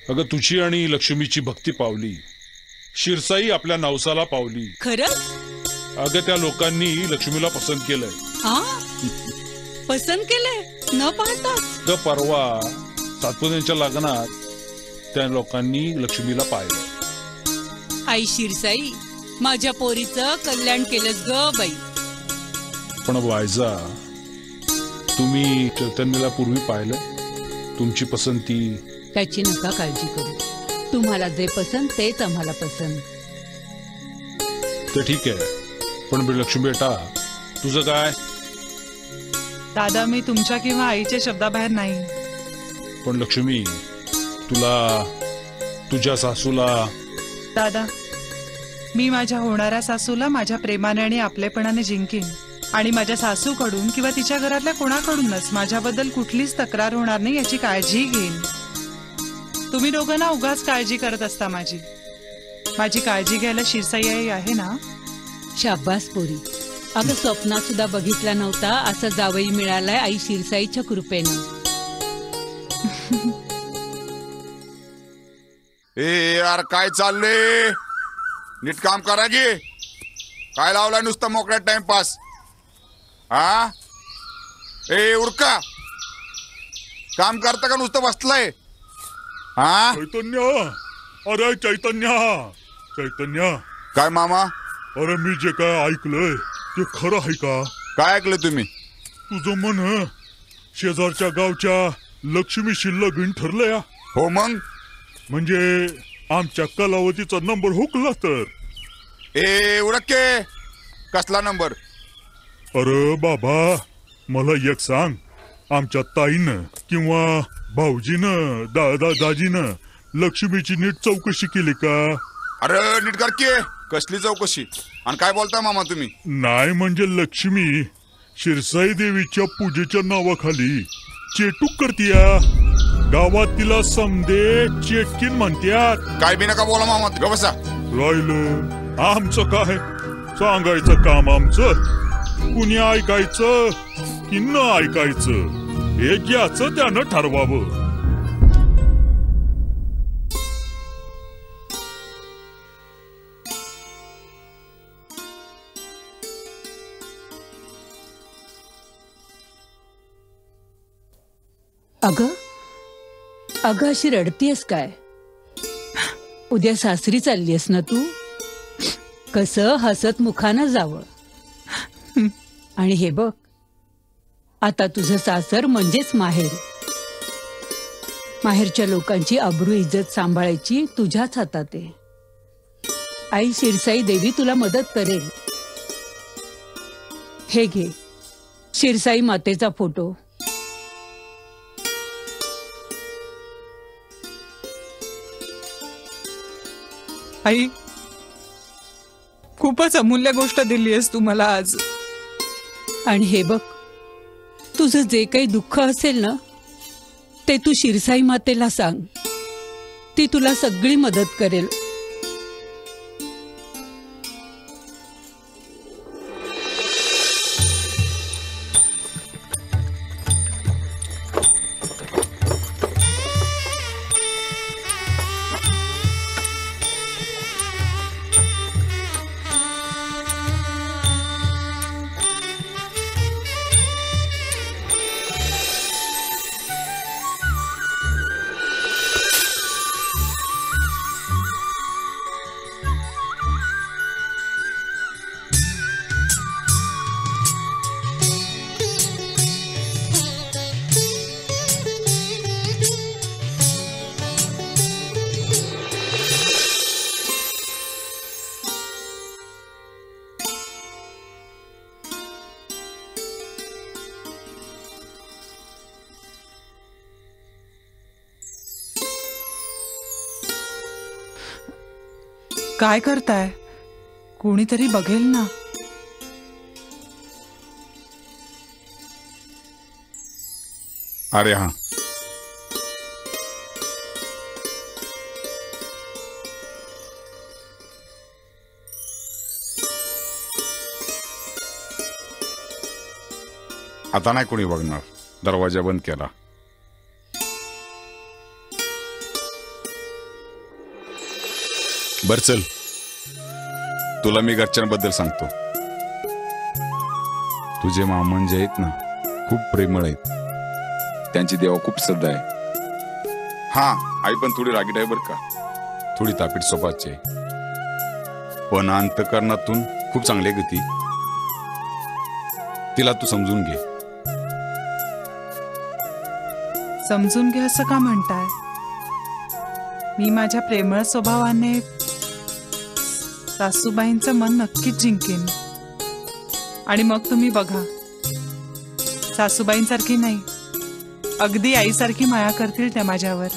अगं तुझी आणि लक्ष्मीची भक्ती पावली, शिरसाई आपल्या नवसाला पावली. खरंच? अगं त्या लोकांनी लक्ष्मीला पसंत केलंय. हा, पसंत केलंय न पाहताच. ग परवा सातपुतेच्या लग्नात त्या लोकांनी लक्ष्मीला पाहिलं. आई शिरसाई, माझ्या पोरीचं कल्याण केलंस ग बाई. पण वायजा, तुम्ही चैतन्याला पूर्वी पाहिलं? तुमची पसंती. त्याची नका काळजी करू. तुम्हाला जे पसंत तेच आम्हाला पसंत. ते ठीक आहे, पण लक्ष्मी बेटा तुझं काय? दादा, मी तुमच्या किंवा आईच्या शब्दाबाहेर नाही. पण लक्ष्मी, तुला तुझ्या सासूला. दादा, मी माझ्या होणाऱ्या सासूला माझ्या प्रेमाने आणि आपलेपणाने जिंकीन. आणि माझ्या सासूकडून किंवा तिच्या घरातल्या कोणाकडूनच माझ्याबद्दल कुठलीच तक्रार होणार नाही याची काळजी घेईन. तुम्ही दोघांना उगाच काळजी करत असता. माझी काळजी घ्यायला शिरसाई आई आहे ना. शाबास पोरी. अगं स्वप्नात सुद्धा बघितला नव्हता असं जावई मिळालाय आई शिरसाईच्या कृपेनं. ए यार, काय चाललंय? नीट काम करा की. काय लावलाय नुसतं मोकळ्या टाइमपास? हा, ए उरका. काम करता का नुसतं बसलाय? हा, चैतन्य, अरे चैतन्य, चैतन्य. काय मामा? अरे मी जे काय ऐकलंय ते खरं आहे का? काय ऐकलं तुम्ही? तुझं मन शेजारच्या गावच्या लक्ष्मीशी लगीन ठरलंय. हो मग? म्हणजे आमच्या कलावतीचा नंबर हुकला तर? ए उरके, कसला नंबर? अरे बाबा, मला एक सांग, आमच्या ताईनं किंवा भाऊजीनं दाजीनं लक्ष्मीची नीट चौकशी केली का? अरे नीट कर की. कसली चौकशी? आणि काय बोलताय मामा तुम्ही? नाही म्हणजे लक्ष्मी शिरसाई देवीच्या पूजेच्या नावाखाली चेटूक करतीया. गावात तिला समदे चेटकीन म्हणत्यात. काय बी नका बोला मामा, ग बसा. राहिलं आमचं काय? सांगायचं काम आमचं. कुणी ऐकायचं की न ऐकायचं हे ज्याचं त्यानं ठरवावं. अगं अगं अशी रडतीयस काय? उद्या सासरी चाललीयस ना तू? कसं हसत मुखानं जावं. आणि हे बघ, आता तुझं सासर म्हणजेच माहेर. माहेरच्या लोकांची अब्रू इज्जत सांभाळायची तुझ्याच हातात आहे. आई शिरसाई देवी तुला मदत करेल. हे घे शिरसाई मातेचा फोटो. आई, खूपच अमूल्य गोष्ट दिली आहेस तू मला आज. आणि हे बघ, तुझं जे काही दुःख असेल ना ते तू शिरसाई मातेला सांग. ती तुला सगळी मदत करेल. काय करताय? कोणीतरी बघेल ना. अरे हा, आता नाही कोणी बघणार. दरवाजा बंद केला. बर चल, तुला मी घरच्यांबद्दल सांगतो. तुझे मामन जे आहेत ना, खूप प्रेमळ आहेत. त्यांची देवा खूप श्रद्धा आहे. हा, आई पण थोडी रागीट आहे बरं का, थोडी तापीट स्वभावाची आहे, पण अंतकरणातून खूप चांगली आहे गती. तिला तू समजून घे. समजून घे असं का म्हणताय? मी माझ्या प्रेमळ स्वभावाने सासूबाईंचं मन नक्कीच जिंकेन. आणि मग तुम्ही बघा, सासूबाईंसारखी नाही, अगदी आईसारखी माया करतील त्या माझ्यावर.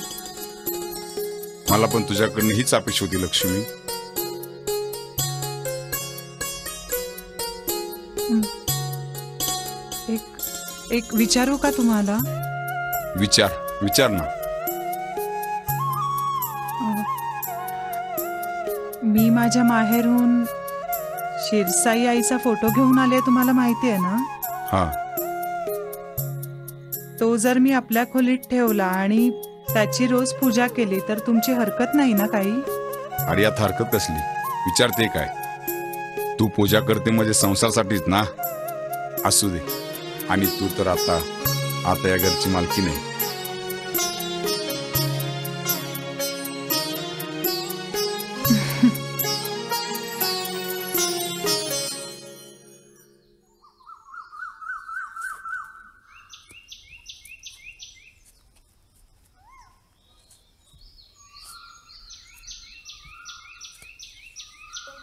मला पण तुझ्याकडनं हीच अपेक्षा होती लक्ष्मी. एक विचारू का तुम्हाला? विचार ना. मी माझ्या माहेरून शिरसाई आईचा फोटो घेऊन आले, तुम्हाला माहिती आहे ना? हा. तो जर मी आपल्या खोलीत ठेवला आणि त्याची रोज पूजा केली तर तुमची हरकत नाही ना काही? अरे यात हरकत कसली? विचारते काय? तू पूजा करते म्हणजे संसारासाठीच ना. असू दे. आणि तू तर आता या घरची मालकी नाही.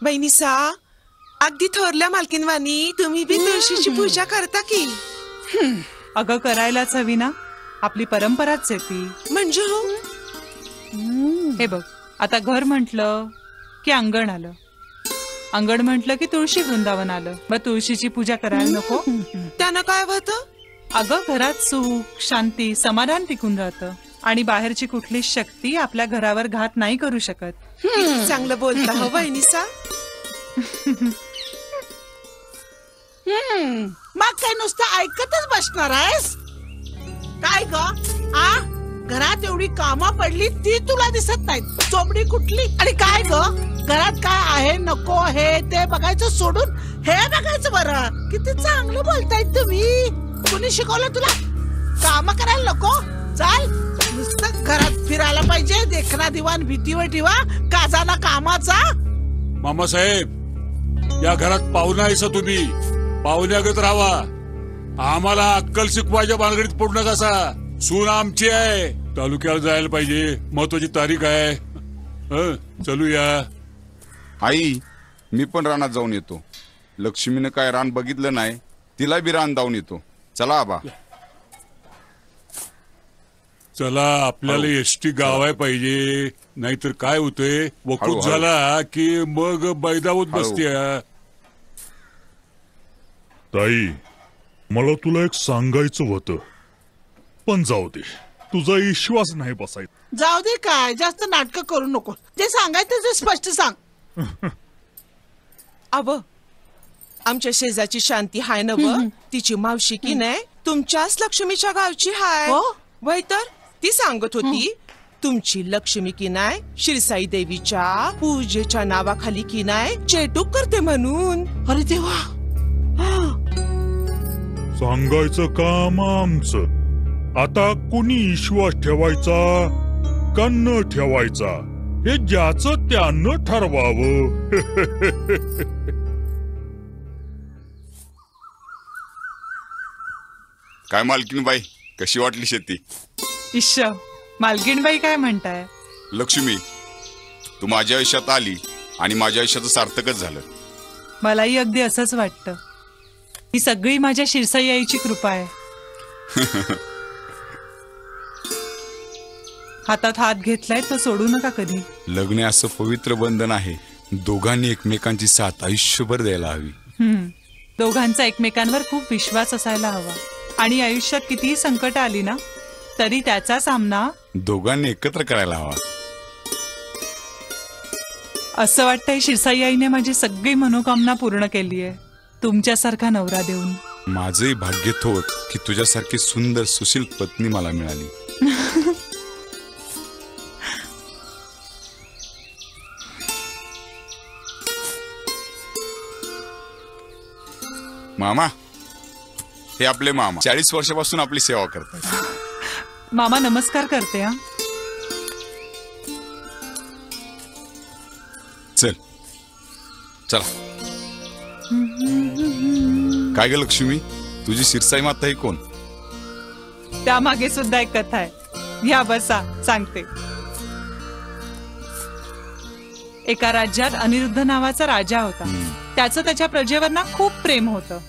बहिणीसा, अगदी थोरल्या मालकीनवाणी तुम्ही बी तुळशीची पूजा करता की? अगं करायलाच हवी ना, आपली परंपराच आहे ती. म्हणजे हो, हे बघ, आता घर म्हटलं की अंगण आलं, अंगण म्हटलं की तुळशी वृंदावन आलं. मग तुळशीची पूजा करायला नको? त्यानं काय होतं? अगं घरात सुख, शांती, समाधान टिकून राहतं आणि बाहेरची कुठलीच शक्ती आपल्या घरावर घात नाही करू शकत. किती चांगलं बोलता हो बहिणीसा. मग काय नुसतं ऐकतच बसणार आहेस काय ग? घरात एवढी कामं पडली ती तुला दिसत नाहीत. चोपडी कुठली आणि काय ग? घरात काय आहे नको हे ते बघायचं सोडून हे बघायचं. बरं किती चांगलं बोलतायत तुम्ही. कुणी शिकवलं तुला? काम करायला नको? चाल, नुसतं घरात फिरायला पाहिजे. देखना दिवाण भीतीवर ठेवा, काजाना कामाचा. मामासाहेब, या घरात पाहुणा आहेसा तुम्ही, पाहुण्यागत राहावा. आम्हाला अक्कल शिकवायच्या भानगडीत पडू नका. सून आमची आहे, तालुक्याला जायला पाहिजे, महत्वाची तारीख आहे. चलूया. आई, मी पण रानात जाऊन येतो. लक्ष्मीने काय रान बघितलं नाही, तिला बी रान जाऊन येतो. चला आबा. चला, आपल्याला एसटी गावाय पाहिजे, नाहीतर काय होतंय, वकूत झाला की मग बैदावत बसते. ताई, मला तुला एक सांगायचं होतं, पण जाऊ दे, तुझा विश्वास नाही बसायचा. जाऊ दे, काय जास्त नाटक करू नको. जे सांगायचं ते स्पष्ट सांग. अव, आमच्या शेजाची शांती हाय नव, तिची मावशी की नाही तुमच्याच लक्ष्मीच्या गावची हाय. वय तर ती सांगत होती, तुमची लक्ष्मी की नाही शिरसाई देवीच्या पूजेच्या नावाखाली की नाही चेटूक करते म्हणून. अरे देवा, सांगायचं काम आमचं. आता कुणी विश्वास ठेवायचा का न ठेवायचा हे ज्याचं त्यानं ठरवावं. काय मालकीनबाई, कशी वाटली शेती? इश्श, मालकीणबाई काय म्हणताय? लक्ष्मी, तू माझ्या आयुष्यात आली आणि माझ्या आयुष्याचं सार्थकच झालं. मलाही अगदी असंच वाटतं. ही सगळी माझ्या शिरसाई आईची कृपा आहे. हातात हात घेतलाय तो सोडू नका कधी. लग्न असं पवित्र बंधन आहे, दोघांनी एकमेकांची साथ आयुष्यभर द्यायला हवी. दोघांचा एकमेकांवर खूप विश्वास असायला हवा आणि आयुष्यात कितीही संकट आली ना तरी त्याचा सामना दोघांनी एकत्र करायला हवा. असं वाटतंय शिरसाई आईने माझी सगळी मनोकामना पूर्ण केली आहे, तुमच्यासारखा नवरा देऊन. माझंही भाग्य थोर की तुझ्यासारखी सुंदर सुशील पत्नी मला मिळाली. मामा, हे आपले मामा 40 वर्षापासून आपली सेवा करतात. मामा नमस्कार करते. हा चल चला. काय ग लक्ष्मी, तुझी शिरसाई माता ही कोण? त्यामागे सुद्धा एक कथा आहे. या बसा, सांगते. एका राज्यात अनिरुद्ध नावाचा राजा होता. त्याचं त्याच्या प्रजेवर ना खूप प्रेम होतं.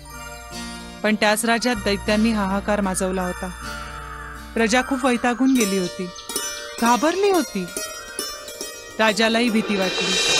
पण त्याच राज्यात दैत्यांनी हाहाकार माजवला होता. प्रजा खूप वैतागून गेली होती, घाबरली होती. राजालाही भीती वाटली.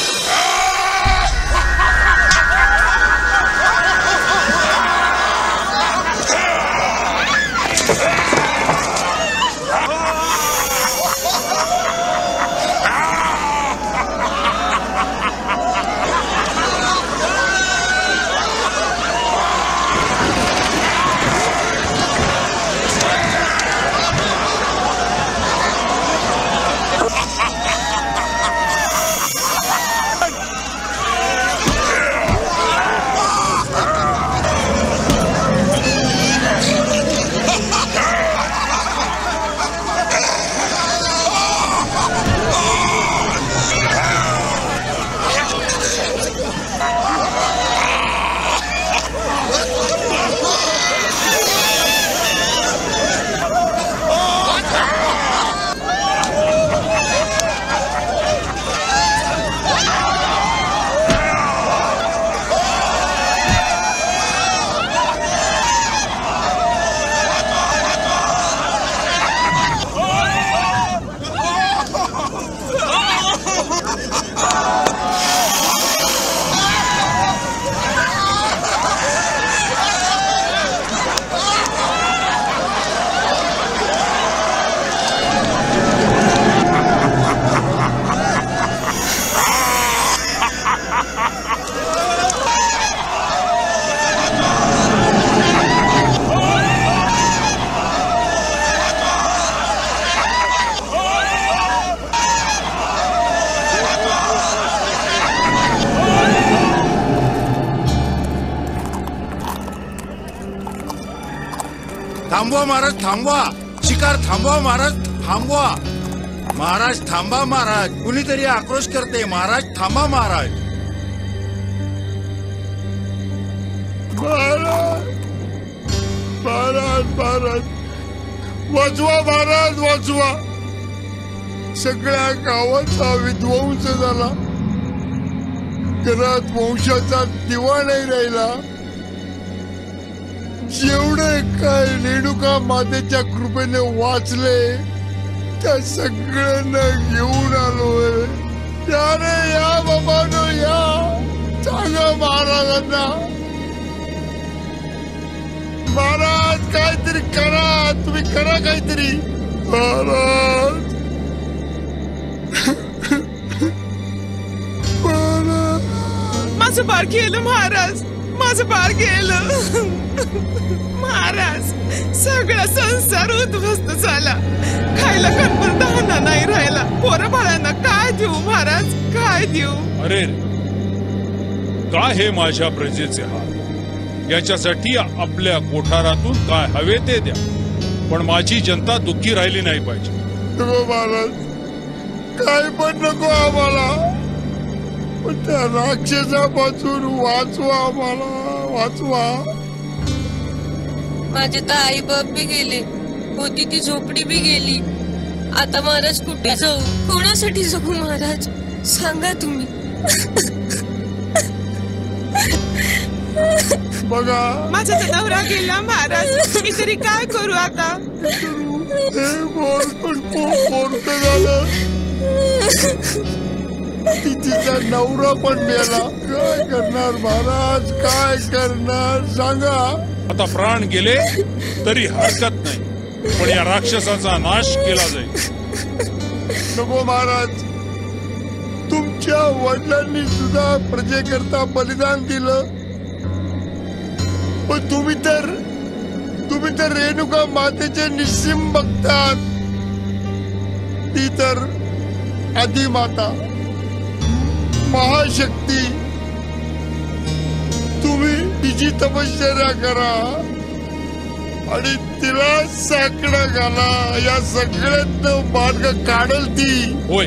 थांबवा महाराज, थांबवा. शिकार थांबवा महाराज, थांबवा. महाराज थांबा महाराज, कुणीतरी आक्रोश करते. महाराज थांबा महाराज. महाराज महाराज महाराज वाचवा, महाराज वाचवा. सगळ्या गावाचा विध्वंस झाला. घरात वंशाचा दिवा नाही राहिला. जेवढे काय रेणुका मातेच्या कृपेने वाचले त्या सगळ्यांना घेऊन आलोय. त्याने या बाबानो, या सांगा महाराजांना. महाराज काहीतरी करा, तुम्ही करा काहीतरी. महाराज माझं बाळ गेलं महाराज, माझं बाळ गेलं. महाराज सगळा संसार उद्ध्वस्त झाला. खायला कणभर दाना नाही राहिला. पोरं बाळांना काय देऊ महाराज, काय देऊ? अरे काय हे माझ्या प्रजेचे हाल. याच्यासाठी आपल्या कोठारातून काय हवे ते द्या, पण माझी जनता दुःखी राहिली नाही पाहिजे. नको महाराज, काय पण नको आम्हाला, पण त्या राक्षसापासून वाचवा आम्हाला, वाचवा. माझे तर आई बाप बी गेले, होती ती झोपडी बी गेली. आता महाराज कुठे जाऊ, कोणासाठी जगू महाराज, सांगा तुम्ही. बघा माझा तर नवरा गेला महाराज, मी तरी काय करू आता. झालं, तिचा नवरा पण गेला. काय करणार महाराज, काय करणार सांगा. आता प्राण गेले तरी हरकत नाही, पण या राक्षसाचा नाश केला जाईल. नको महाराज, तुमच्या वडिलांनी सुद्धा प्रजेकरता बलिदान दिलं. पण तुम्ही तर रेणुका मातेचे निस्सिम बघतात. ती तर आदिमाता, महाशक्ती. तुम्ही तिची तपश्चर्या करा आणि तिला साकडं घाला. या सगळ्यात मार्ग काढल ती. होय,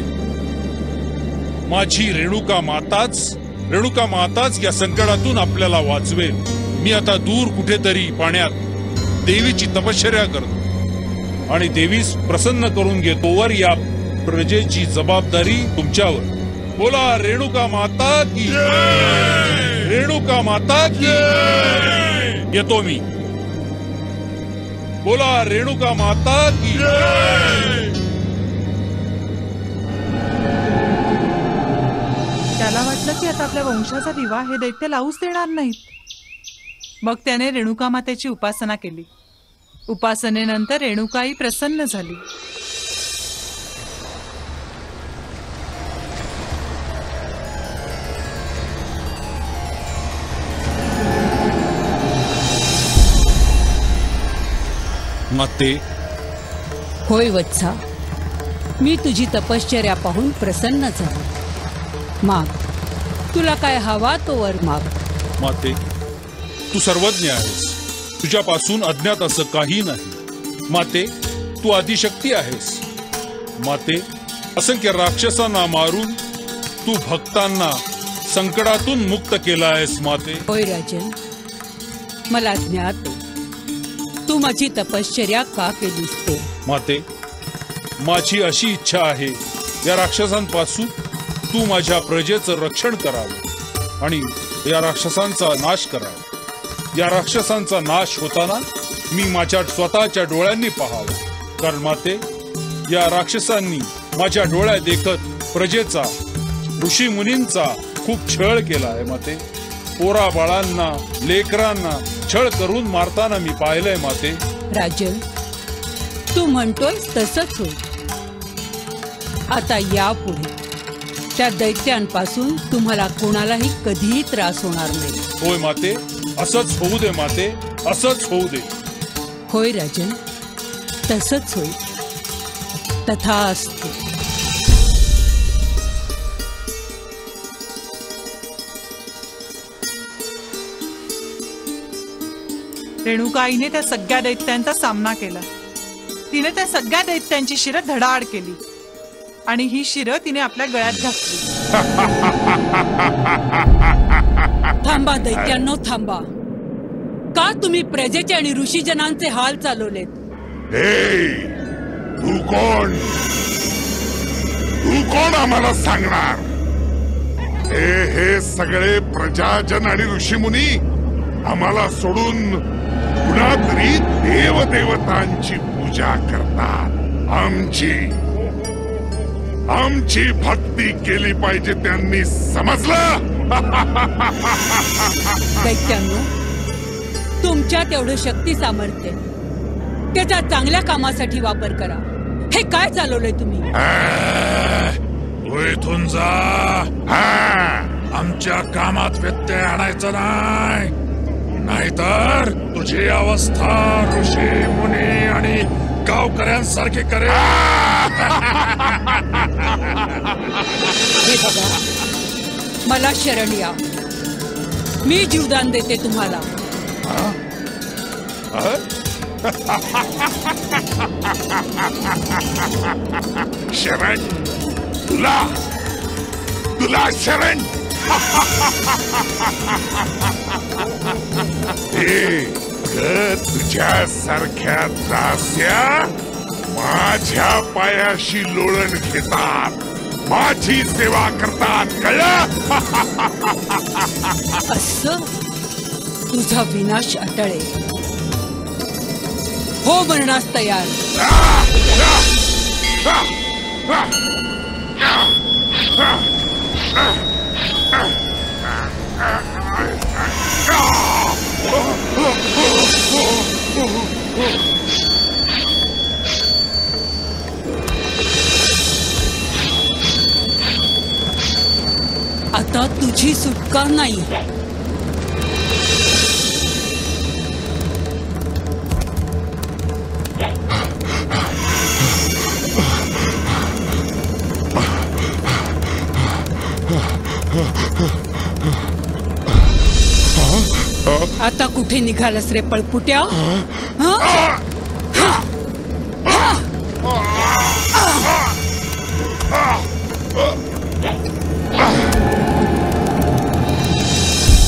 माझी रेणुका माताच या संकटातून आपल्याला वाचवेल. मी आता दूर कुठेतरी पाण्यात देवीची तपश्चर्या करतो आणि देवीस प्रसन्न करून घेतो. वर या प्रजेची जबाबदारी तुमच्यावर. बोला रेणुका माता की, रेणुका माता की. येतो मी. बोला रेणुका माता की. त्याला वाटलं की आता आपल्या वंशाचा दिवा हे दैत्य लावूच देणार नाहीत. मग त्याने रेणुका मातेची उपासना केली. उपासनेनंतर रेणुकाई प्रसन्न झाली. माते. होय वत्सा, मी तुझी तपश्चर्या पाहून प्रसन्न झालो. माग, तुला काय हवा तो वर माग. माते, तू सर्वज्ञ आहेस. तुझ्यापासून अज्ञात असं काही नाही. माते, तू आदिशक्ती आहेस. माते, असंख्य राक्षसांना मारून तू भक्तांना संकटातून मुक्त केला आहेस. माते. होय राजन, मला ज्ञात आहे. तू माझी तपश्चर्या का केलीस ते. माते, माझी अशी इच्छा आहे, या राक्षसांपासून तू माझ्या प्रजेचं रक्षण करावं आणि या राक्षसांचा नाश करावा. या राक्षसांचा नाश होताना मी माझ्या स्वतःच्या डोळ्यांनी पाहावं. कारण माते, या राक्षसांनी माझ्या डोळ्यात देखत प्रजेचा, ऋषी मुनींचा खूप छळ केला आहे. माते, पोरा बाळांना, लेकरांना छळ करून मारताना मी पाहिलंय. माते. राजन, तू म्हणतोयस तसंच होईल. आता यापुढे त्या दैत्यांपासून तुम्हाला कोणालाही कधीही त्रास होणार नाही. होय माते, असंच होऊ दे. माते, असंच होऊ दे. होय राजन, तसंच होईल. तथास्तु. रेणुकाईने त्या सगळ्या दैत्यांचा सामना केला. तिने त्या सगळ्या दैत्यांची शिरं धडाड केली आणि ही शिरं तिने आपल्या गळ्यात घातली. थांबा दैत्यांनो, थांबा. का तुम्ही प्रजेचे आणि ऋषीजनांचे हाल चालवलेत? तू कोण? तू कोण आम्हाला सांगणार? हे सगळे प्रजाजन आणि ऋषीमुनी आम्हाला सोडून पुन्हा तरी देवदेवतांची पूजा करतात. आमची भक्ती केली पाहिजे त्यांनी, समजलं? दैत्यांनो, तुमच्या तेवढं शक्ती सामर्थ्य त्याचा चांगल्या कामासाठी वापर करा. हे काय चालवलंय तुम्ही? तू इथून जा. आमच्या कामात व्यत्यय आणायचा नाही, नाहीतर तुझी अवस्था ऋषी मुनी आणि गावकऱ्यांसारखी करेल. हे बघा, मला शरण या. मी जीवदान देते तुम्हाला. शरण? तुला शरण? तुझ्या सारख्या दास्या माझ्या पायाशी लोळण घेतात, माझी सेवा करतात, कळलं? असं तुझा विनाश अटळे. हो मरणास तयार. आता तुझी सुटका नाही. आता कुठे निघालास रे पळपुट्या?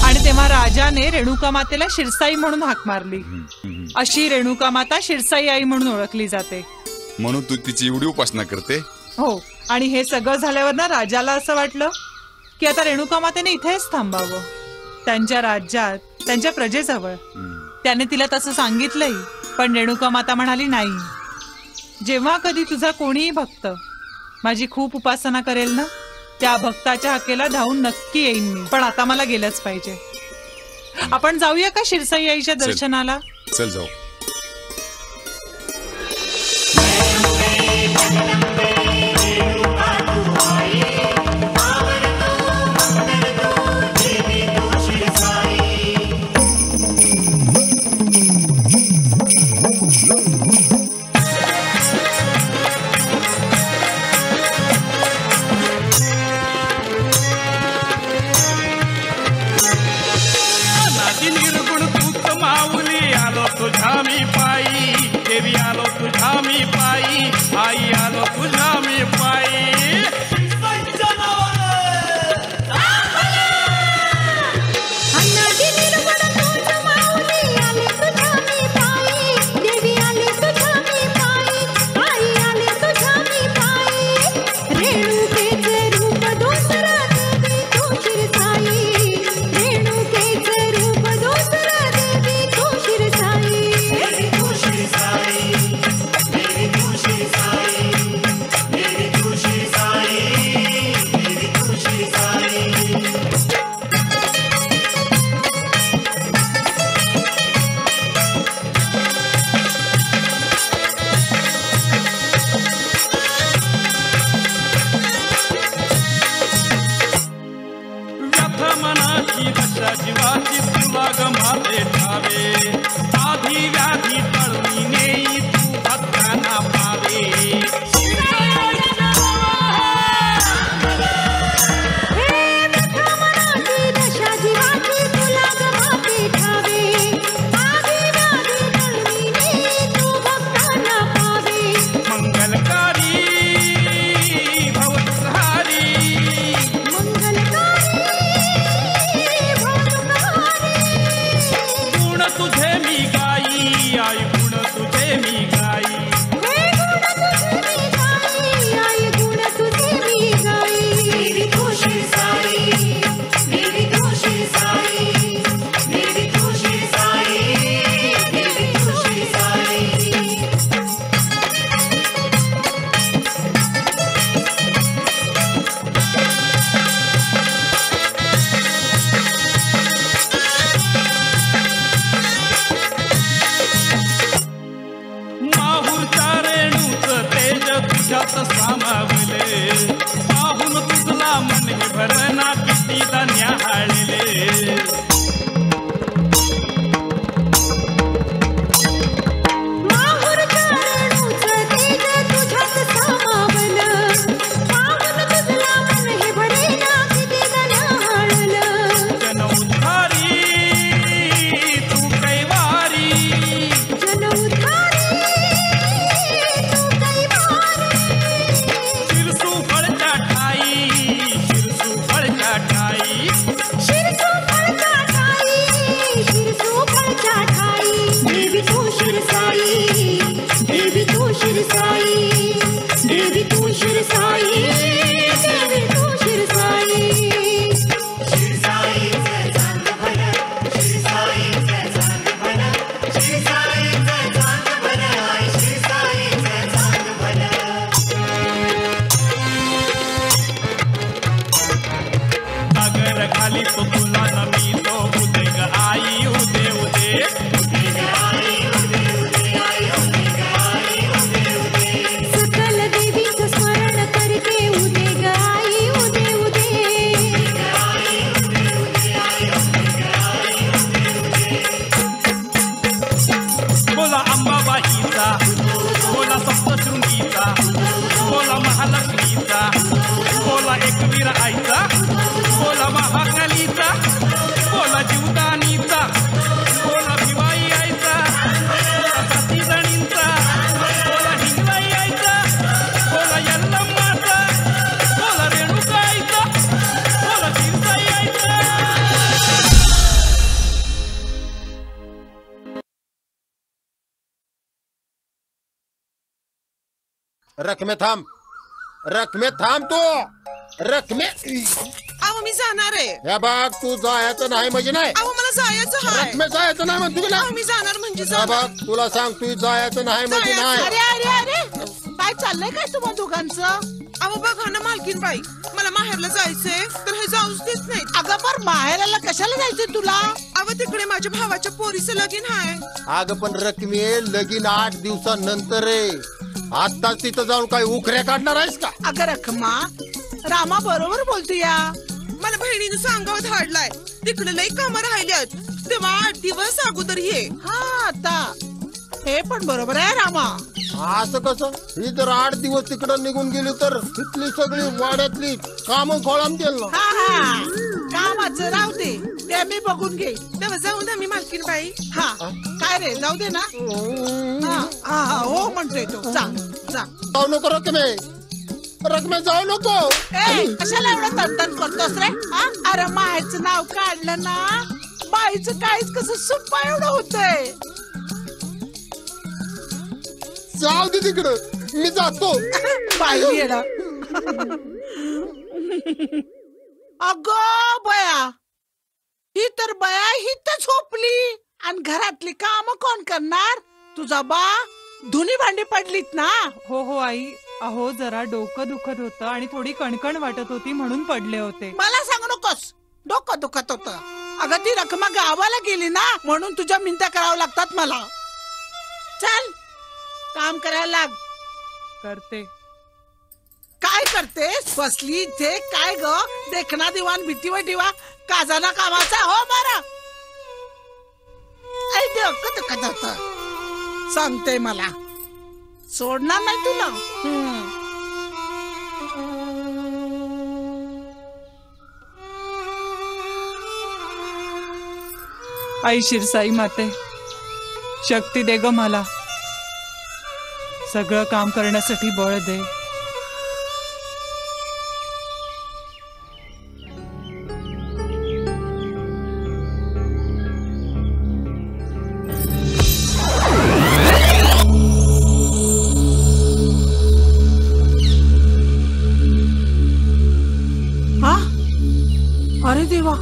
आणि तेव्हा राजाने रेणुका मातेला शिरसाई म्हणून हाक मारली. अशी रेणुका माता शिरसाई आई म्हणून ओळखली जाते. म्हणून तू तिची एवढी उपासना करते? हो. आणि हे सगळं झाल्यावर ना राजाला असं वाटलं की आता रेणुका मातेने इथेच थांबावं, त्यांच्या राज्यात, त्यांच्या प्रजेजवळ. त्याने तिला तसं सांगितलंही, पण रेणुका माता म्हणाली नाही. जेव्हा कधी तुझा कोणीही भक्त माझी खूप उपासना करेल ना, त्या भक्ताच्या हाकेला धावून नक्की येईन मी. पण आता मला गेलंच पाहिजे. आपण जाऊया का शिरसाई आईच्या दर्शनाला? चल जाऊ. तुझा मी पायी, देवी आलो तुझा मी पायी, आई आलो तुझा मी पायी. जीवाची तुला गमाते ठावे, आधी व्याधी तळून नेई तू भक्तांना पावे. सामावले पाहून तुझला मन हे भरणा कितीला न्याहाळले. शिरसू फळच्या ठाई रकमे थांब तू रकमे. अहो मी जाणार आहे. या बाग तू जायचं नाही म्हणजे नाही. अहो मला जायचं आहे. रकमे जायचं नाही म्हणतो तुला. अहो मी जाणार म्हणजे या जाणार. बाग तुला सांग तू जायचं नाही म्हणजे नाही. अरे अरे अरे काय चाललंय काय तुम्हा दोघांचं? अहो बघा ना मालकीन बाई, मला माहेरला जायचंय तर हे जाऊच देत नाहीत. अगं पण माहेराला कशाला जायचंय तुला? अहो तिकडे माझ्या भावाच्या पोरीचं लगीन आहे. अगं पण रकमे लगीन 8 दिवसानंतर आहे. आत्ताच तिथं जाऊन काय उखऱ्या काढणार आहेस का? अगं रखमा, रामा बरोबर बोलतो या. मला बहिणीनं सांगावं धाडलाय तिकडे लई कामं राहिल्यात, तेव्हा 8 दिवस अगोदर ये. हा आता हे पण बरोबर आहे रामा. असं कसं? ही जर 8 दिवस तिकडं निघून गेली तर तिथली सगळी वाड्यातली कामं खोळंबतील ना. हा कामाचं राहू दे, ते मी बघून घे. तेव्हा जाऊ ना मी मालकीन बाई. हा काय रे जाऊ दे ना. हा हो म्हणतोय तो. जा जा. जाऊ नको रकमे जाऊ नको. कशाला एवढं तणतण करतोस रे? अरे मायचं नाव काढलं ना, बाईचं काहीच कसं सुप्पा एवढं होतंय. जाऊ दे तिकडं, मी जातो. बाई येणार. अगं बया, ही तर बया ही तर झोपली आणि घरातली काम कोण करणार? तुझा बा धुनी भांडी पडलीत ना. हो हो आई, अहो जरा डोकं दुखत होतं आणि थोडी कणकण वाटत होती म्हणून पडले होते. मला सांगू नकोस डोकं दुखत होतं. अगं ती रकमा गावाला गेली ना म्हणून तुझ्या मिनत्या कराव्या लागतात मला. चल काम करायला लाग. करते. काय करतेस? बसली इथे काय ग? देखना दिवाण भीतीवर दिवा काजाना कामाचा हो मारा. आई डोकं दुखत होतं सांगते मला. सोडणार नाही तुला. आई शिरसाई माते, शक्ती दे ग मला. सगळं काम करण्यासाठी बळ दे. हा अरे देवा,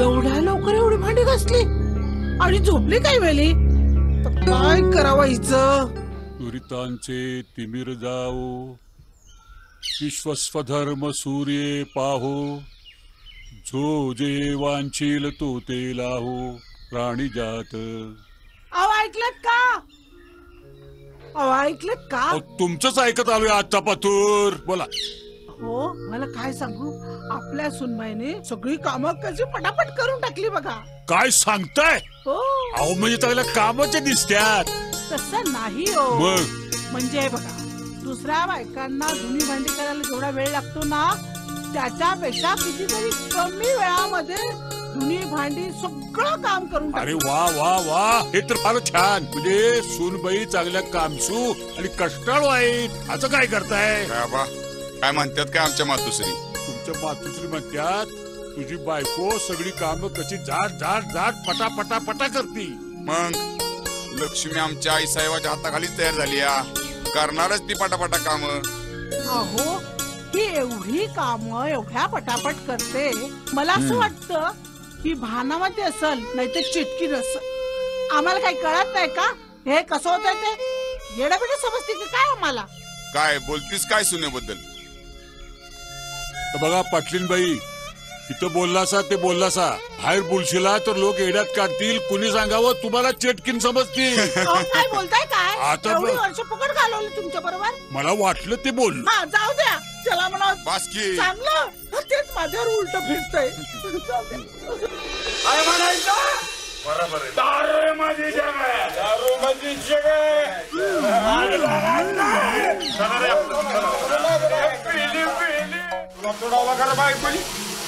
एवढ्या लवकर एवढी भांडी घासली आणि झोपली काय वेळी? काय करावं हिचं? दुरितांचे तिमिर जाओ, विश्वस्वधर्म सूर्ये पाहो, जो जे वांछील तो ते लाहो, प्राणी जात. अहो ऐकलत का? अहो ऐकलत का? तुमचंच ऐकत आलोय आजचा पातूर. बोला. हो मला काय सांगू, आपल्या सुनबाईने सगळी कामं कशी पटापट करून टाकली बघा. काय सांगताय? हो अहो म्हणजे चांगल्या कामाचे दिसत्यात. तसं नाही हो. मग म्हणजे बघा, दुसऱ्या बायकांना धुनी भांडी करायला जेवढा वेळ लागतो ना, त्याच्यापेक्षा कितीतरी कमी वेळामध्ये धुनी भांडी सगळं काम करून अरे टाकते. वा वा वा, हे तर फार छान. म्हणजे सूनबाई चांगल्या कामसू आणि कष्टाळू आहेत. असं काय करताय? काय म्हणतात काय आमच्या मातुश्री? तुमच्या मातुश्री म्हणतात तुझी बायको सगळी कामं कशी झाड झाड झाड पटा पटा पटा करती. मग लक्ष्मी आमच्या आई साहेबाच्या हाताखालीच तयार झाली. करणारच ती पटापटा काम. अहो ही एवढी कामं एवढ्या पटापट करते, मला असं वाटतं की भानामध्ये असल नाही तर चिटकी नसल. आम्हाला काही कळत नाही का हे कसं होत ते? येडाबिडा समजते की काय आम्हाला? काय बोलतीस काय सुनेबद्दल? बघा पाटलीनबाई, इथं बोललासा ते बोललासा, बाहेर बोलशिला तर लोक येड्यात काढतील. कुणी सांगावं तुम्हाला चेटकीन समजतील. काय बोलताय काय? आता एवढी वर्ष फुकट घालवली तुमच्या बरोबर. मला वाटलं ते बोल. हा जाऊ द्या, चला म्हणा बासकी चांगलं. तेच माझ्यावर उलट फिरतय. काय म्हणायचं? बरोबर आहे. दारू माझी जग आहे. दारू माझी जग आहे. पिली पिली तुला तोडावला करा बायकोनी.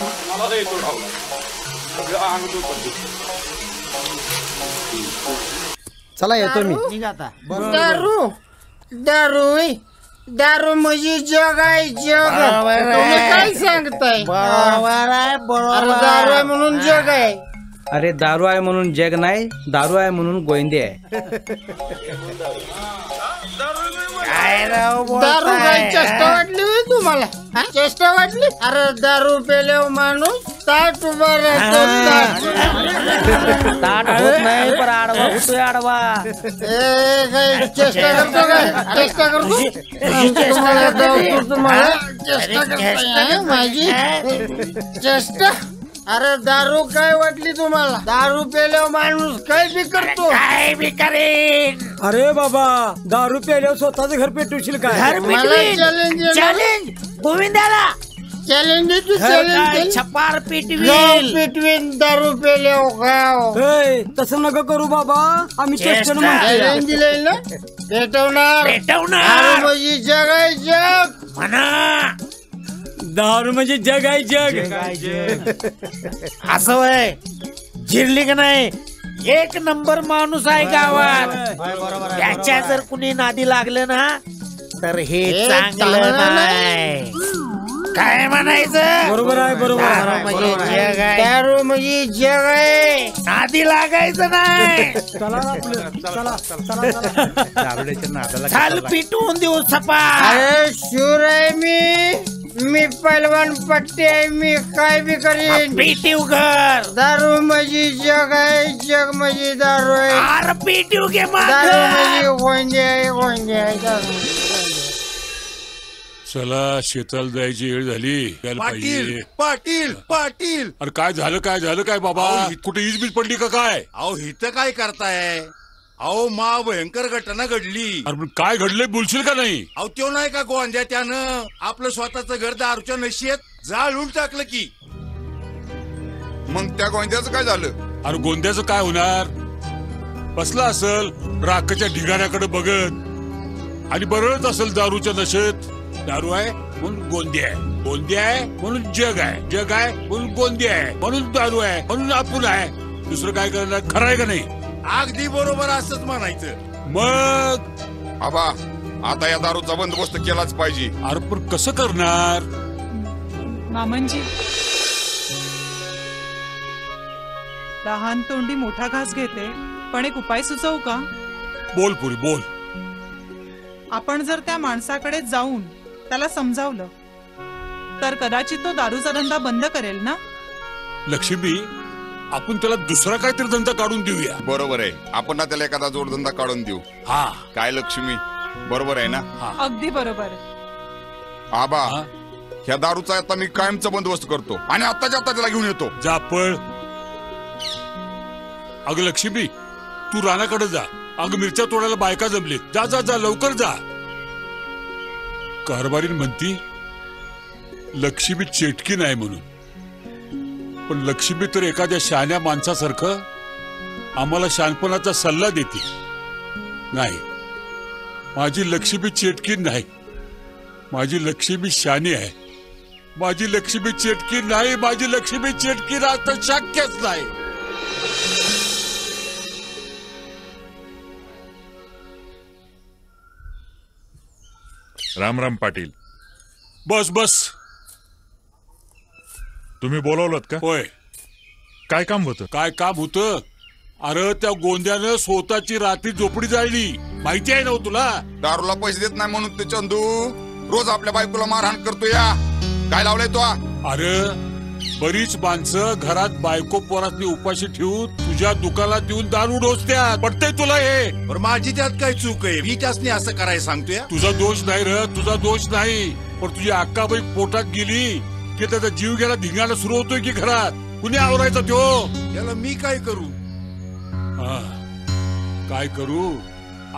मला नाही तोडावला. सगळं अंग दुखत. चला येतो मी. दारू दारू दारू म्हणजे जग आहे. जग तुम्ही काय सांगताय? बरोबर आहे, बरोबर आहे. दारू आहे म्हणून जग आहे. अरे दारू आहे म्हणून जग नाही, दारू आहे म्हणून गोविंदे आहे. काय राव दारू बोलताय? काय चेष्टा वाटली होय तुम्हाला हा? चेष्टा वाटली? अरे दारू पेल्यावर माणूस ताट उभा राहतो ताट होत नाही पण आडवा होतोय आडवा. काय चेष्टा करतो काय चेष्टा करतो तुम्हाला दारू तुम्हाला चेष्टा करताय माझी चेष्टा. अरे दारू काय वाटली तुम्हाला? दारू पेल्यावर माणूस काय बी करतो. काय बी करेन. अरे बाबा दारू पेल्यावर स्वतःच घर पेटवशील काय? मला चॅलेंज चॅलेंज गोविंदाला चॅलेंज काय छपार पेटवील. दारू पेल्यावर तसं नका करू बाबा. आम्ही चॅलेंज दिले ना पेटवणार म्हणजे जग आहे जग म्हणा. दारू म्हणजे जग आहे जग. असं वय जिरली का नाही. एक नंबर माणूस आहे गावात. त्याच्या जर कुणी नादी लागलं ना तर हे चांगलं नाही. काय म्हणायचं? बरोबर आहे बरोबर. दारू म्हणजे जग आहे. दारू म्हणजे जग आहे. नादी लागायचं नाही. चाल पिटवून देऊ सपा. अरे शूर आहे मी पैलवान पट्टी आहे. मी काय बी करीन. पीटीव घर. दारू म्हणजे जग आहे जग म्हणजे दारू आहे. अरे पीटीव घे दारू म्हणजे गोंजे आहे गोंजे आहे दारू. चला शेताला जायची वेळ झाली. पाटील पाटील पाटील. अरे काय झालं काय बाबा? कुठे ईज बीज पडली का काय? अहो इथं काय करताय? अहो मा भयंकर घटना घडली. अरे काय घडलंय बोलशील का नाही? अहो त्यो नाही का गोंजा त्यानं आपलं स्वतःचं घर दारूच्या नशेत जाळून टाकलं की. मग त्या गोंद्याचं काय झालं? अरे गोंद्याचं काय होणार? बसला असल राखाच्या ढिगाऱ्याकडे बघत आणि बरळत असेल दारूच्या नशेत. दारू आहे म्हणून गोंदी आहे, गोंदी आहे म्हणून जग आहे, जग आहे म्हणून गोंदी आहे, म्हणून दारू आहे म्हणून आपण आहे. दुसरं काय करणार? खरं आहे का नाही? अगदी बरोबर असंच म्हणायचं. मग आबा आता या दारूचा बंदोबस्त केलाच पाहिजे. अरे पण कसं करणार? मामनजी लहान तोंडी मोठा घास घेते पण एक उपाय सुचवू का? बोल पुरी बोल. आपण जर त्या माणसाकडे जाऊन त्याला समजावलं तर कदाचित तो दारूचा धंदा बंद करेल ना. लक्ष्मी आपण त्याला दुसरा काहीतरी धंदा काढून देऊया. बरोबर आहे. आपण ना त्याला एखादा जोडधंदा काढून देऊ. हा काय लक्ष्मी बरोबर आहे ना? अगदी बरोबर. आबा ह्या दारूचा आता मी कायमचा बंदोबस्त करतो आणि आत्ताच्या आता त्याला घेऊन येतो. जा पळ. अगं लक्ष्मी तू रानाकडे जा. अगं मिरच्या तोडायला बायका जमलीत. जा जा जा लवकर जा. कारभारीण म्हणती लक्ष्मी चेटकी नाही म्हणून, पण लक्ष्मी तर एखाद्या शहाण्या माणसासारखं आम्हाला शहाणपणाचा सल्ला देते. नाही माझी लक्ष्मी चेटकी नाही, माझी लक्ष्मी शहाणी आहे. माझी लक्ष्मी चेटकी नाही, माझी लक्ष्मी चेटकी राहतं शक्यच नाही. राम राम पाटील. बस बस. तुम्ही बोलावलं का? होय. काय काम होतं? काय काम होतं? अरे त्या गोंद्यानं स्वतःची रात्री झोपडी जाळली. माहिती आहे ना तुला? दारूला पैसे देत नाही म्हणून ते चंदू रोज आपल्या बायकोला मारहाण करतो. या काय लावलाय तो? अरे बरीच माणसं घरात बायको पोरातली उपाशी ठेवून तुझ्या दुकानात येऊन दारू डोसत्यात. पटतंय तुला हे? पण माझी त्यात काय चूक आहे? मी त्यासनी असं करायला सांगतोय. तुझा दोष नाही र, तुझा दोष नाही. पण तुझी अक्काबाई पोटात गेली की त्याचा जीव गेला धिंगाणा सुरू होतोय की घरात. कुणी आवरायचा त्यो? त्याला मी काय करू? काय करू?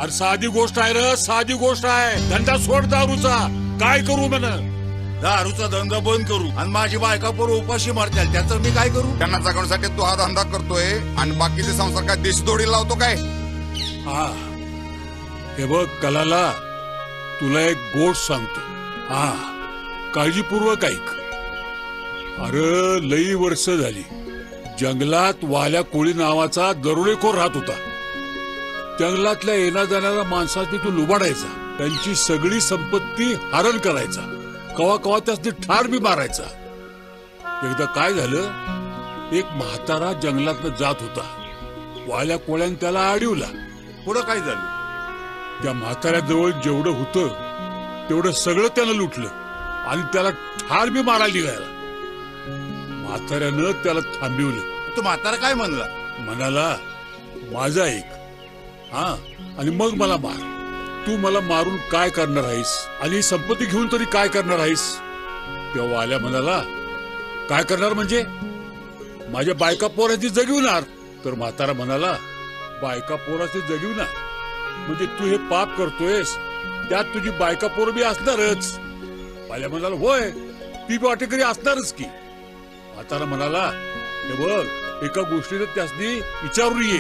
अरे साधी गोष्ट आहे र, साधी गोष्ट आहे. धंदा सोड दारूचा. काय करू म्हणा? दारूचा धंदा बंद करू आणि माझी बायका पोरं उपाशी मारतील. त्याचं मी काय करू? त्यांना जगवण्यासाठी तू हा धंदा करतोय आणि बाकीचे संसार काय देशदोडी लावतो काय? हा हे बघ कलाला, तुला एक गोष्ट सांगतो. हा काळजीपूर्वक ऐक. अरे लई वर्ष झाली जंगलात वाल्या कोळी नावाचा दरोडेखोर राहत होता. जंगलातल्या येण्या जाणाऱ्या माणसांनी तो लुबाडायचा, त्यांची सगळी संपत्ती हरण करायचा, कवा कवा त्यासनी ठार बी मारायचा. एकदा काय झालं, एक म्हातारा जंगलातनं जात होता. वाल्या कोळ्यानं त्याला अडवला. पुढं काय झालं? त्या म्हाताऱ्याजवळ जेवढं होतं तेवढं सगळं त्यानं लुटलं आणि त्याला ठार बी मारायला निघाला. म्हाताऱ्यानं त्याला थांबवलं. तू म्हातारा काय म्हणला? म्हणाला माझा ऐक, हा, आणि मग मला मार. तू मला मारून काय करणार आहेस आणि संपत्ती घेऊन तरी काय करणार आहेस? तेव्हा आल्या म्हणाला काय करणार म्हणजे माझ्या बायका पोराची जगविणार. तर म्हातारा म्हणाला बायका पोराची जगविणार म्हणजे तू हे पाप करतोयस, त्यात तुझी बायका पोर बी असणारच. आल्या म्हणाला होय, ती बी वाटेकरी असणारच की. म्हातारा म्हणाला हे बघ, एका गोष्टीने त्यासनी विचारून ये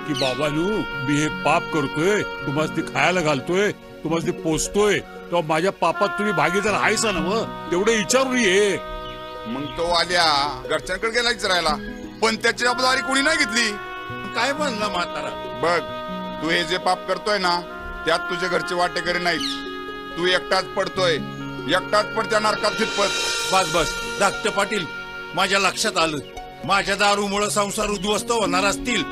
की बाबानू मी हे पाप करतोय, तुम्हाला ती खायला घालतोय, तुम्हाला ती पोचतोय, तेव्हा माझ्या पापात तुम्ही भागीदार आहेसा ना? तेवढे विचारून ये. मग तो आल्या घरच्यांकडे गेला विचारायला, पण त्याची जबाबदारी कोणी नाही घेतली. काय म्हणला म्हातारा? बघ, तू हे जे पाप करतोय ना त्यात तुझे घरचे वाटेकरी नाहीत. तू एकटाच पडतोय, एकटाच पडत्या नरकात फिरपत. बस बस धाकटे पाटील, माझ्या लक्षात आलं. माझ्या दारूमुळे संसार उद्ध्वस्त होणार असतील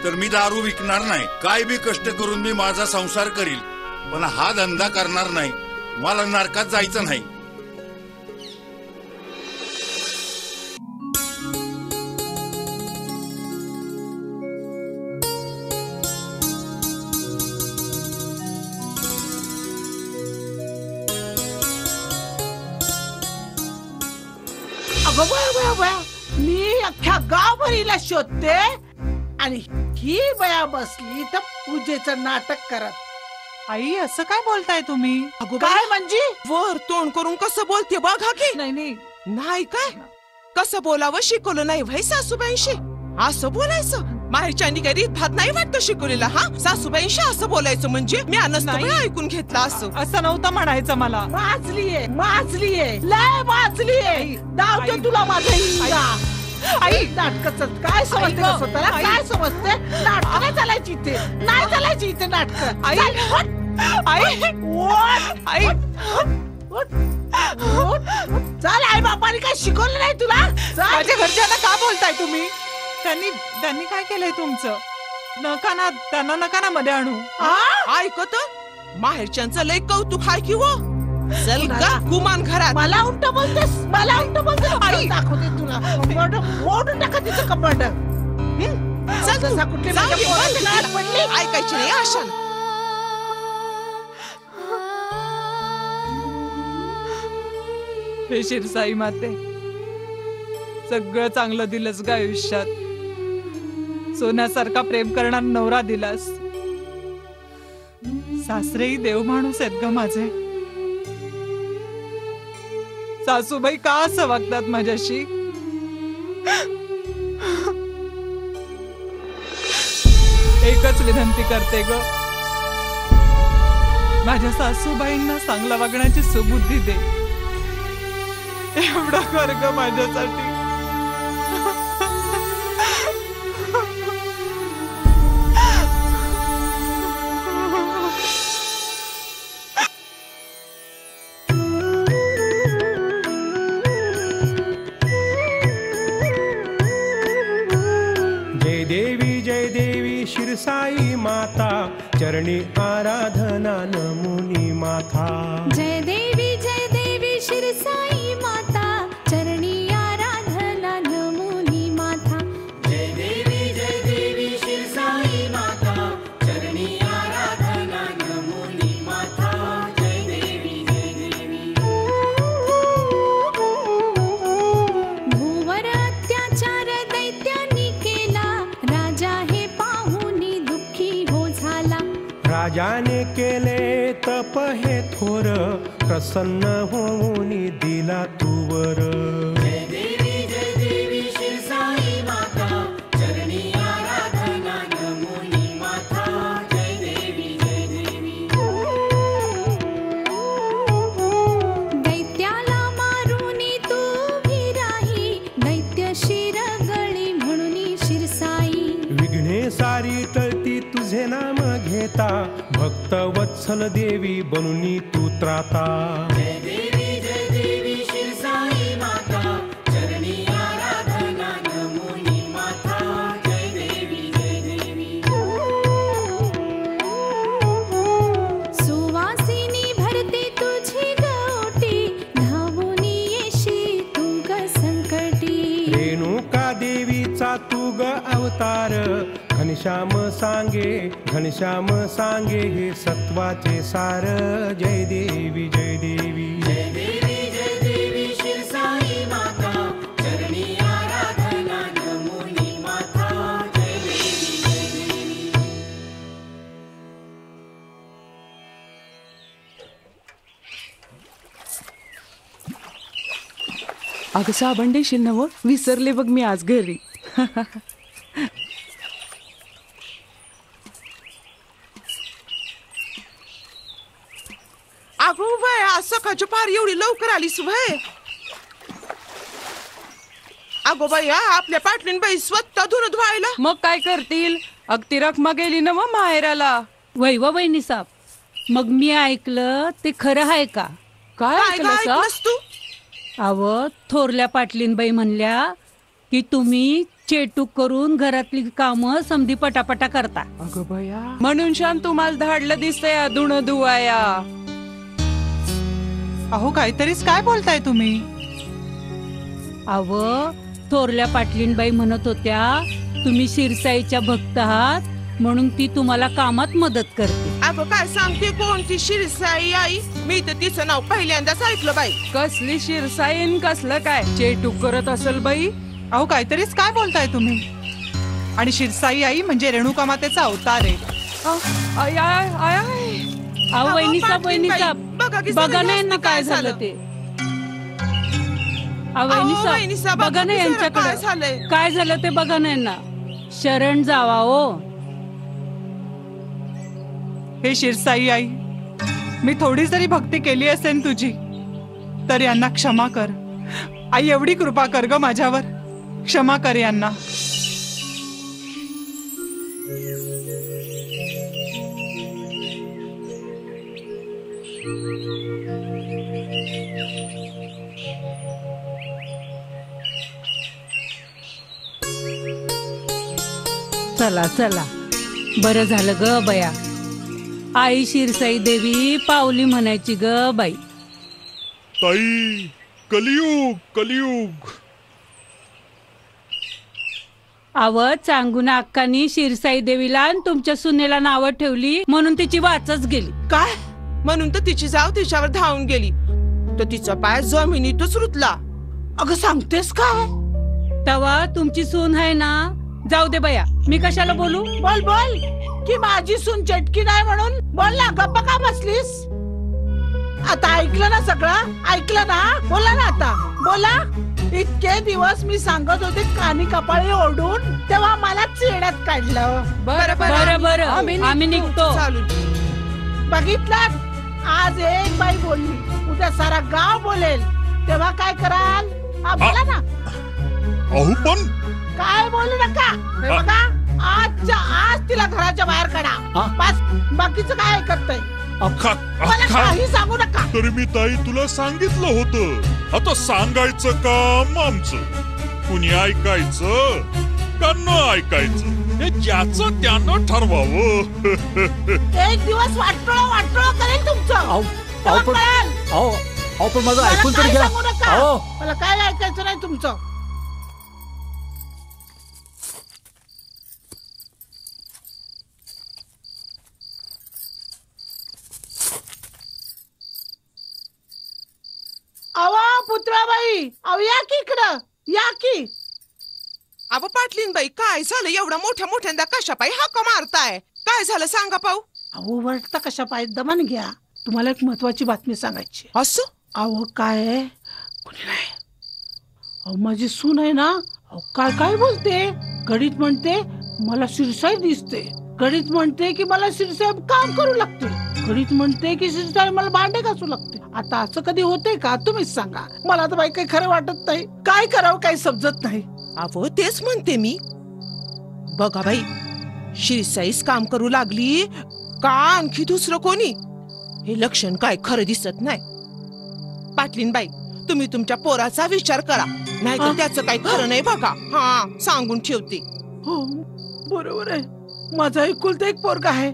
तर मी दारू विकणार नाही. काय बी कष्ट करून मी माझा संसार करील, पण हा धंदा करणार नाही. मला नरकात जायचं नाही. मी अख्ख्या गावभरीला शोधते आणि ही बया बसली तर पूजेचं नाटक करत. आई असं काय बोलताय तुम्ही? काय म्हणजे वर तोंड करून कसं बोलते बघा की. नाही काय कसं बोलावं शिकवलं नाही भाई सासूबाईंशी. असं बोलायचं माहेरच्यांनी काही रीत भात नाही वाटतं शिकवलेला. हा, सासूबाईंशी असं बोलायचं म्हणजे मी अनस्तोय ऐकून घेतलं. असं नव्हतं म्हणायचं मला. माजलीये लय माजलीये. दावते तुला माझ्या हिंगा. आई नाटकाचं काय समजते का स्वतःला? काय समजते? नाटक नाही चालायची इथे, नाही चालायची इथे नाटक. आई चल, आई बापाने काय शिकवलं नाही तुला? माझ्या घरच्यांना का बोलताय तुम्ही? त्यांनी काय केलंय तुमचं? नका त्यांना नका मध्ये आणू. ऐकत माहेरच्यांचं लय कौतुक हाय की वो. चल गा गुमान घरात. मला उलट बोलतेस, मला उलट बोलतेस. आई दाखवते तुला कंबरड मोडून टाका तिचं कंबरड. चल जसा कुठली पडली ऐकायची नाही आशा. हे शिरसाई माते, सगळं चांगलं दिलंस ग आयुष्यात. सोन्यासारखा प्रेम करणारा नवरा दिलास. सासरेही देव माणूस आहेत ग माझे. सासूबाई का असं वागतात माझ्याशी? एकच विनंती करते ग, माझ्या सासूबाईंना चांगला वागण्याची सुबुद्धी दे. एवढं कर ग माझ्यासाठी. जय देवी शिरसाई माता, चरणी आराधना नमुनी माथा. जय देवी शिरसाई माता, चरणी आराधना नमुनी माथा. जय देवी शिरसाई माता, चरणी आराधना नमुनी माथा. जय देवी भूवर अत्याचार दैत्यांनी केला, राजा हे पाहुनी दुःखी हो झाला. राजाने केले तप हे थोर, प्रसन्न होऊन दिला तुवर. जय देवी शिरसाई माता, चरणी आराधना नमुनी माथा. जय देवी दैत्याला मारुनी तू उभी राही, दैत्य शिरगळी म्हणून शिरसाई. विघ्ने सारी टळती तुझे नाम घेता, भक्त वत्सल देवी बनूनी तू त्राता. जय देवी शिरसाई माता, चरणी आराधना नमुनी माथा. जय देवी अवतार घनश्याम सांगे हे सत्वाचे सार जय देवी जय देवी जय देवी जय देवी शिरसाई माता चरणी आराधना नमोनी माता जय देवी जय देवी. अगं साबण देशील ना व विसरले बघ मी आज घरी. अगो बाय आज सकाळची पार एवढी लवकर आलीस वय. अगो बाई आपल्या पाटलीन बाई स्वतः धुणं धुवायला. मग काय करतील अगदी रखमा गेली ना व माहेराला. वैवा वहिनी साहेब, मग मी ऐकलं ते खरं आहे का? काय ऐकलंस तू? अव थोरल्या पाटलीनबाई म्हणल्या की तुम्ही चेटूक करून घरातली कामं समधी पटापटा करता. अगं बया, म्हणून शान तुम्हाला धाडलं दिसतंय धुणं धुवाया. अहो काहीतरीच काय बोलताय तुम्ही? अव थोरल्या पाटलीनबाई म्हणत होत्या तुम्ही शिरसाईच्या भक्त आहात म्हणून ती तुम्हाला कामात मदत करते. अगं काय सांगते कोणती शिरसाई आई? मी तर तिचं नाव पहिल्यांदाच ऐकलं बाई. कसली शिरसाईन कसलं काय चेटूक करत असेल बाई. अहो काहीतरीच काय बोलताय तुम्ही? आणि शिरसाई आई म्हणजे रेणुका मातेचा अवतार आहे. I I I I. अहो वहिनी साहेब बघा ना यांना काय झालं ते. वहिनी साहेब बघा ना यांच्याकडे काय झालं ते बघा ना यांना. शरण जावा हो. हे शिरसाई आई, मी थोडी जरी भक्ती केली असेल तुझी तर यांना क्षमा कर. आई एवढी कृपा कर ग माझ्यावर. क्षमा कर यांना. चला चला बरं झालं ग बया. आई शिरसाई देवी पावली म्हणायची ग बाई. ताई कलियुग कलियुग. आवत सांगून अक्कानी शिरसाई देवीला आणि तुमच्या सुनेला नावं ठेवली म्हणून तिची वाचच गेली. काय म्हणून तर तिची जाव तिच्यावर धावून गेली तर तिचा पाय जमिनीतच रुतला. अगं सांगतेस काय? तवा तुमची सून आहे ना. जाऊ दे बया, मी कशाला बोलू. बोल बोल की माझी सून चटकी नाही म्हणून बोल ना. गप्प का बसलीस? आता ऐकलं ना सगळं? ऐकलं ना? बोला ना आता बोला. इतके दिवस मी सांगत होते कानी कपाळी ओढून तेव्हा मला चेड्यात काढलं. बरं बरं बरं आम्ही निघतो. बघितलं आज एक बाई बोलली उद्या सारा गाव बोलेल तेव्हा काय कराल? बोला ना. अहो पण काय बोलू नका. हे बघा आजच्या आज तिला घराच्या बाहेर काढा. बस बाकीचं काय ऐकत नाही. मला काही सांगू नका. तरी मी ताई तुला सांगितलं होतं. आता सांगायचं काम आमचं. कुणी ऐकायचं का न ऐकायचं हे ज्याचं त्यानं ठरवावं. एक दिवस वाटोळं करेल तुमचं. पण माझं ऐकून तरी घ्या. मला काय ऐकायचं नाही तुमचं. अवा पुत्राबाई, अहो या की इकडं या की. अहो पाटलीन बाई काय झालं? एवढा मोठ्या मोठ्यांदा कशा पायी हाका मारताय? काय झालं सांगा पाहू. अहो वरता कशा पायी दमान घ्या. तुम्हाला एक महत्वाची बातमी सांगायची. असं? अहो काय कुणी नाही. अहो माझी सून आहे ना. अहो काय काय बोलते. घडीत म्हणते मला शिरसाई दिसते. घडीत म्हणते की मला शिरसाई काम करू लागते. घडीत म्हणते की शिरसाई मला भांडे घासू लागते. आता असं कधी होते का? तुम्हीच सांगा. मला तर बाई काही खरं वाटत नाही. काय करावं काही समजत नाही. अहो तेच म्हणते मी. बघा बाई शिरसाईच काम करू लागली का आणखी दुसरं कोणी? हे लक्षण काय खरं दिसत नाही. पाटलीन बाई तुम्ही तुमच्या पोराचा विचार करा नाही तर त्याचं काही खरं नाही बघा. हा सांगून ठेवते. हो बरोबर आहे. माझा एकुलता एक पोरगा आहे.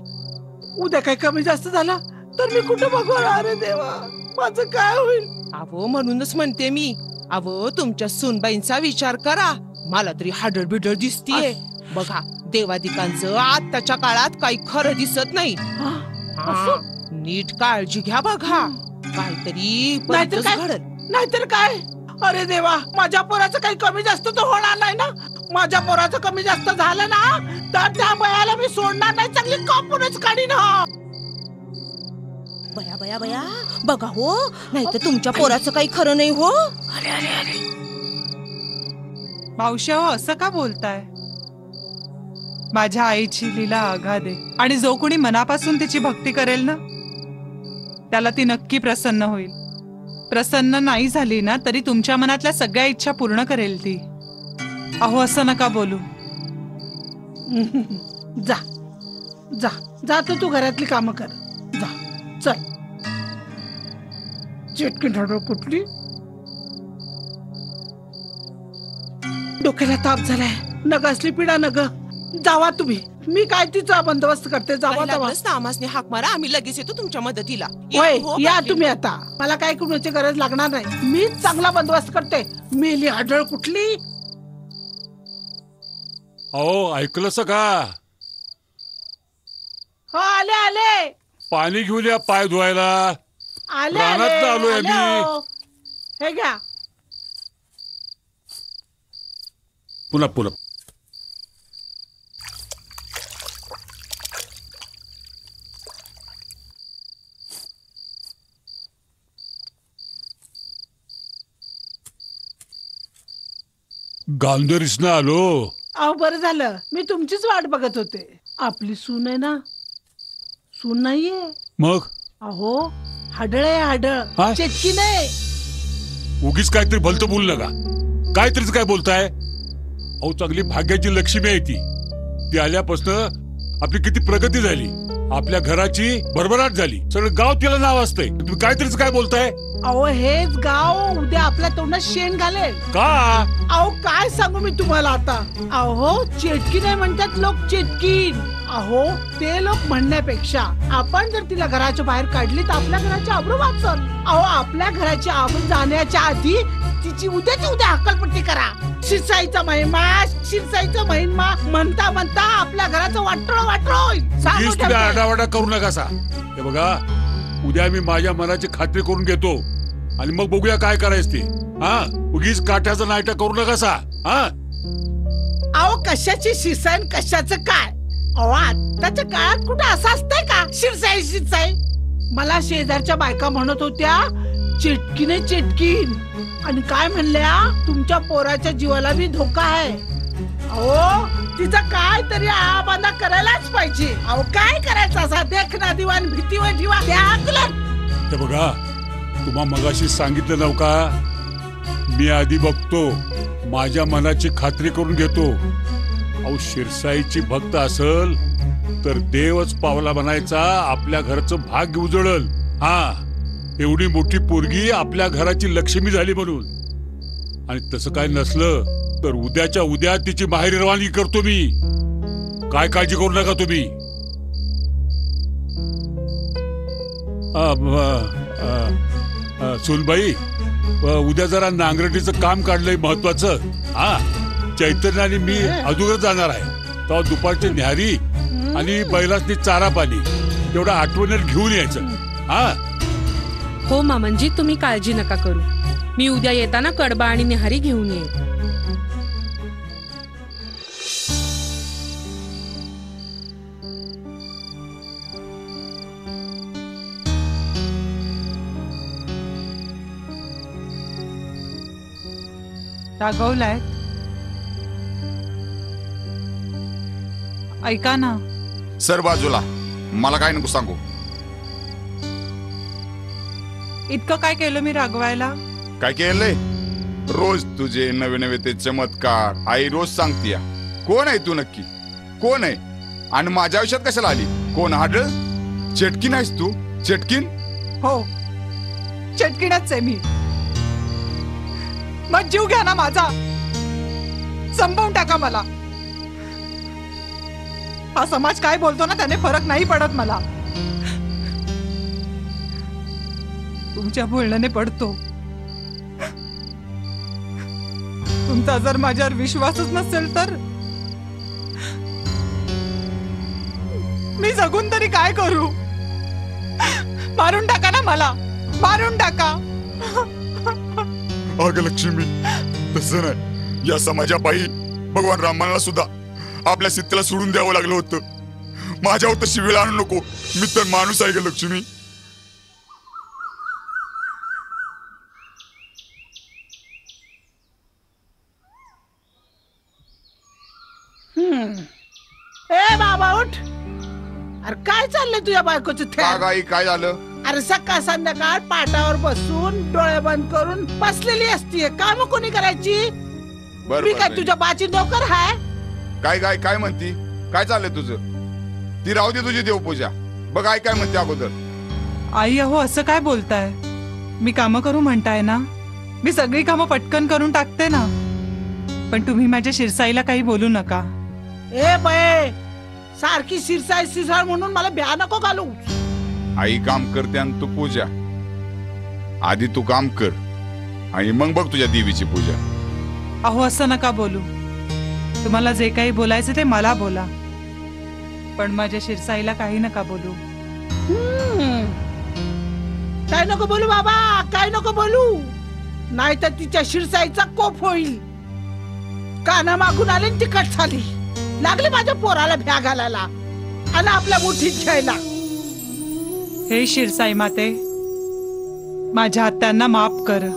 उद्या काही कमी जास्त झाला तर मी कुठं बघू? अरे देवा माझं काय होईल? अहो म्हणूनच म्हणते मी. अहो तुमच्या सूनबाईंचा विचार करा. मला तरी हाडळ बिडळ दिसतीये. बघा देवादिकांचं आताच्या काळात काही खरं दिसत नाही. नीट काळजी घ्या बघा, काहीतरी नाहीतर काय घडल. नाहीतर काय. अरे देवा, माझ्या पोराचं काही कमी जास्त तर होणार नाही ना. माझ्या पोराचं कमी जास्त झालं ना तर त्या बयाला मी सोडणार नाही, चांगली कापूनच काढीन. बया बया बया बघा हो, नाही तर तुमच्या पोराचं काही खरं नाही हो. मावशी हो, असं का बोलताय? माझ्या आईची लीला आघाद आहे आणि जो कोणी मनापासून तिची भक्ती करेल ना त्याला ती नक्की प्रसन्न होईल. प्रसन्न नाही झाली ना तरी तुमच्या मनातल्या सगळ्या इच्छा पूर्ण करेल ती. अहो असं नका बोलू. जा जा जा, तू घरातली कामं कर. जा चल. चिटकी ढोढ कुठली, डोक्याला ताप झालाय, नग असली पिढा नग. जावा तुम्ही, मी काय तिचा बंदोबस्त करते. जावा जावा. नामासने हाक मारा, आम्ही लगेच येतो तुमच्या मदतीला. होय, या तुम्ही आता. मला काय कुणाची गरज लागणार नाही, मी चांगला बंदोबस्त करते. मेली आढळ कुठली. अहो ऐकलं का? हो आले आले. पाणी घेऊन या पाय धुवायला. आले रानात आलोय आले, मी. हो. हे घ्या. पुन्हा पुन्हा गांधरीसनं आलो. अहो बरं झालं, मी तुमचीच वाट बघत होते. आपली सून आहे ना. सून नाहीये. मग अहो हाडळ आहे, हाडळ, हा? चेटकी नाही. उगीच काहीतरी भलतं बोलू नका. काहीतरीच काय बोलताय? अहो चांगली भाग्याची लक्ष्मी आहे ती. ती आल्यापासून आपली किती प्रगती झाली, आपल्या घराची भरभराट झाली, सगळं गाव तिला नाव असतंय. तुम्ही काहीतरीच काय बोलताय? अहो हेच गाव उद्या आपल्या तोंडात शेण घालेल. का? अहो काय सांगू मी तुम्हाला आता. अहो चेटकी नाही म्हणतात लोक, चेटकीन. अहो ते लोक म्हणण्यापेक्षा आपण जर तिला घराच्या बाहेर काढली तर आपल्या घराची आबरू वाचल. अहो आपल्या घराची आबरू जाण्याच्या आधी तिची उद्याची उद्या हक्कलपट्टी करा. शिरसाईचा महिमा, शिरसाईचा महिमा म्हणता म्हणता आपल्या घराचं वाटोळ वाटोळ होईल. आडावाडा करू नका सा. हे बघा, उद्या मी माझ्या मनाची खात्री करून घेतो आणि मग बघूया काय करायचं ते. हा, उगीच काठ्याचं नाटक करू नका सा. हा, अहो कशाची शिरसाई, कशाचं काय. अहो आताच्या काळात कुठे असं असतंय का शिरसाई शिरसाई. मला शेजारच्या बायका म्हणत होत्या चिटकीने चिटकीन, आणि काय म्हणल्या, तुमच्या पोराच्या जीवाला बी धोका आहे. अहो तिचा काय तरी आबांना करायलाच पाहिजे. अहो काय करायचं असा देखना दिवाण भीतीवर ठेवा. हे बघा, तुम्हा मगाशी सांगितलं नव्ह का, मी आधी बघतो, माझ्या मनाची खात्री करून घेतो. अहो शिरसाईची भक्त असल तर देवच पावला म्हणायचा, आपल्या घरचं भाग्य उजळल. हा, एवढी मोठी पोरगी आपल्या घराची लक्ष्मी झाली म्हणून. आणि तसं काय नसलं तर उद्याच्या उद्या तिची माहेरी रवानगी करतो मी. काय काळजी करू नका तुम्ही. सुनबाई, उद्या जरा नांगरटीचं काम काढलंय महत्वाचं. हा, चैतन्य आणि मी अधुगर जाणार आहे. तेव्हा दुपारची न्याहारी आणि बैलासनी चारा पाणी तेवढं आठवणीत घेऊन यायचं. हा हो मामनजी, तुम्ही काळजी नका करू. मी उद्या येताना कडबा आणि निहारी घेऊन येईन. रागवलाय? ऐका ना. सर बाजूला, मला काय नको सांगू. इतकं काय केलं मी रागवायला? काय केलंय? रोज तुझे नवे नवे ते चमत्कार आई रोज सांगतीय. कोण आहे तू नक्की? कोण आहे? आणि माझ्या आयुष्यात कशाला आली? कोण? हाडळ? चेटकीन आहेस तू? चेटकीन? हो, चटकीणच आहे मी. मग जीव घ्या ना माझा, संपवून टाका मला. हा समाज काय बोलतो ना त्याने फरक नाही पडत मला. तुमच्या बोलण्याने पडतो. तुमचा जर माझ्यावर विश्वासच नसेल तर मी जगून तरी काय करू? मारून टाका ना मला, मारून टाका. अगं लक्ष्मी, तसं नाही. या समाजापायी भगवान रामाला सुद्धा आपल्या सीतेला सोडून द्यावं लागलं होतं. माझ्यावर तशी वेळ आणू नको. मी तर माणूस आहे ग लक्ष्मी. ए बाबा उठ. अरे काय चाललंय तुझ्या बायकोचं काय झालं? अरे सकाळ संध्याकाळ पाटावर बसून डोळे बंद करून बसलेली असतीये. काम कोणी करायची? मी काय तुझ्या बाची नोकर हाय? काय म्हणती? काय चाललंय तुझं? ती राहू दे तुझी देवपूजा. बघ काय म्हणते अगोदर. आई अहो असं काय बोलताय? मी कामं करू म्हणताय ना? मी सगळी कामं पटकन करून टाकते ना. पण तुम्ही माझ्या शिरसाईला काही बोलू नका. ए बाय, सारखी शिरसाई म्हणून मला भ्या नको घालू. आई काम करते आणि तू पूजा. आधी तू काम कर आणि मग बघ तुझ्या देवीची पूजा. अहो असं नका बोलू. तुम्हाला जे काही बोलायचं ते मला बोला, पण माझ्या शिरसाईला काही नका बोलू. काय नको बोलू बाबा, काय नको बोलू. नाही तर तिच्या शिरसाईचा कोप होईल. काना मागून आले तिकट झाली. लागले माझ्या पोराला भ्या घालायला आणि आपल्या मुठीत घ्यायला. हे शिरसाई माते, माझ्या आत्यांना माफ कर.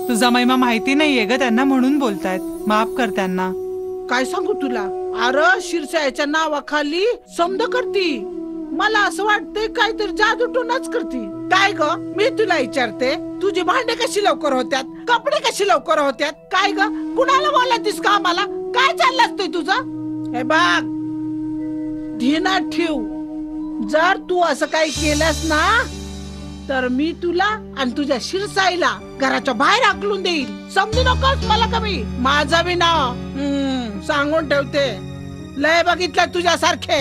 तुझा महिमा माहिती नाहीये ग त्यांना म्हणून बोलतायत. माफ कर त्यांना. काय सांगू तुला? अरे शिरसाईच्या नावाखाली समज करती. मला असं वाटतंय काहीतरी जादूटूनच करती. काय ग, मी तुला विचारते, तुझी भांडे कशी लवकर होत्यात, कपडे कशी लवकर होत्यात? काय ग, कुणाला बोलतीस का आम्हाला? काय चाललं असतंय तुझं? हे बघ, ध्यानात ठेव. जर तू असं काही केलंस ना तर मी तुला आणि तुझ्या शिरसाईला घराच्या बाहेर हाकलून देईल. समजू नकोस मला कमी. माझं बी नाव सांगून ठेवते. लय बघितलं तुझ्यासारखे.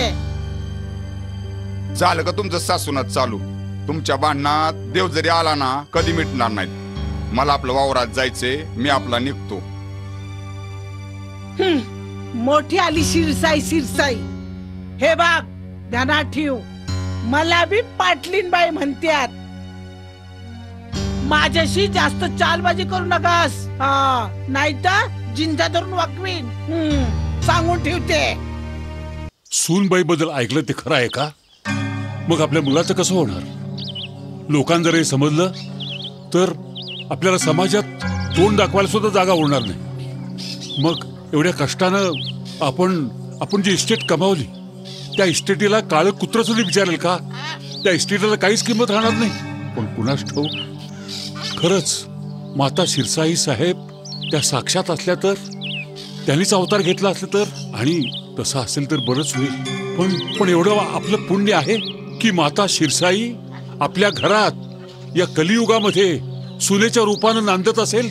झालं का तुमचं सासूनात चालू? तुमच्या भांडणात देव जरी आला ना कधी मिटणार नाहीत. मला आपलं वावरात जायचंय. मी आपला निघतो. मोठी आली शिरसाई. हे बघ, ध्यानात ठेव. मला बी पाटलीन बाई म्हणतात. माझ्याशी जास्त चालबाजी करू नकास. नाही तर जिंजा धरून वाकवीन. सांगून ठेवते. सूनबाई बद्दल ऐकलं ते खरं आहे का? मग आपल्या मुलाचं कसं होणार? लोकांना जर हे समजलं तर आपल्याला समाजात तोंड दाखवायला सुद्धा जागा होणार नाही. मग एवढ्या कष्टानं आपण जी इस्टेट कमावली त्या इस्टेटीला काळं कुत्र सुद्धा विचारेल का? त्या इस्टेटीला काहीच किंमत राहणार नाही. पण कुणास ठाऊक, खरंच माता शिरसाई साहेब त्या साक्षात असल्या तर, त्यांनीच अवतार घेतला असलं तर, आणि तसं असेल तर बरंच होईल. पण एवढं आपलं पुण्य आहे की माता शिरसाई आपल्या घरात या कलियुगामध्ये सुनेच्या रूपानं नांदत असेल.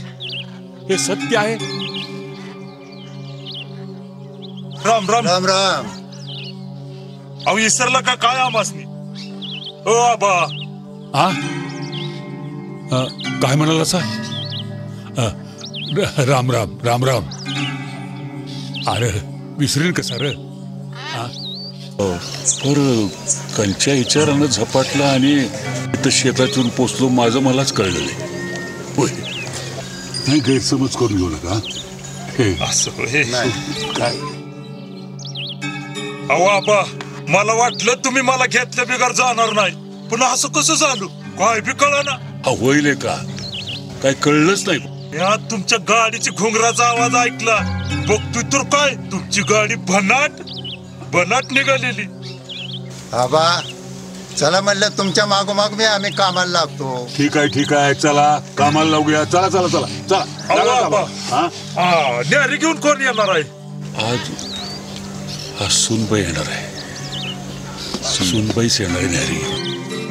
हे सत्य आहे. राम राम राम राम. अहो इसरला का काय आमासनी? ओ आबा. काय म्हणाला सा? राम राम राम राम. अरे विसरेन कसा रे? पर कंच्या विचारानं झपाटला आणि इथं शेतात येऊन पोचलो. माझं मलाच कळलं नाही. नाही गैरसमज करून घेऊ नका. असं काय? अहो आबा, मला वाटलं तुम्ही मला घेतल्या बिगर जाणार नाही, पण असं कसं झालं काय बी कळना. होईल का? काय कळलंच नाही. यात तुमच्या गाडीची घुंगराचा आवाज ऐकला. बघतोय तर काय तुमची गाडी बनाट निघालेली. आबा चला म्हणलं तुमच्या मागोमाग मी आम्ही कामाला लागतो. ठीक आहे चला कामाला लावूया. चला चला चला चला. न्यारी घेऊन कोण येणार आहे? आज सूनबाई येणार आहे. सूनबाईच येणार आहे न्यारी.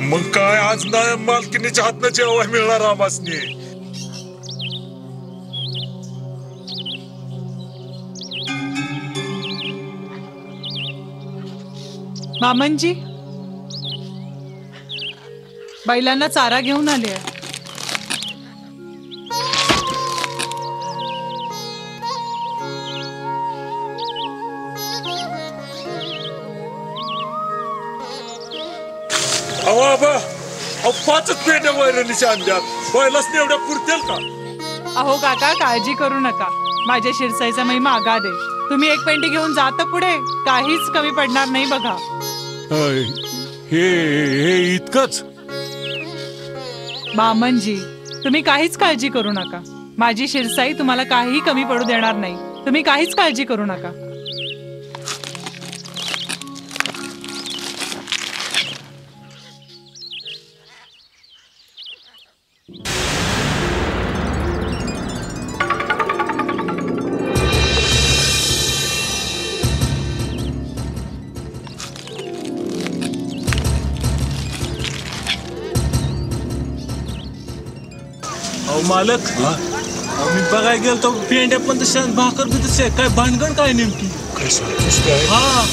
मग काय आज ना मालकीनीच्या हातनं जेवाय मिळणार आमासनी. मामनजी, बैलांना चारा घेऊन आले आहे. अहो आबा, अहो 5च पेंड्या वैरणीच्या आणल्यात, पहिलाच एवढ्या पुरतील का? अहो काका, काळजी करू नका, माझ्या शिरसाईचा महिमा आगाध आहे. तुम्ही एक पेंडी घेऊन जात पुढे, काहीच कमी पडणार नाही बघा. हे इतकंच? बामनजी, तुम्ही काहीच काळजी करू नका. माझी शिरसाई तुम्हाला काही कमी पडू देणार नाही. तुम्ही काहीच काळजी करू नका. मालक, मी बघायला गेलो तो पेंड्या पण तशा, भाकर बी तसे, काय भानगड काय नेमकी? काय सांगतोस काय? हा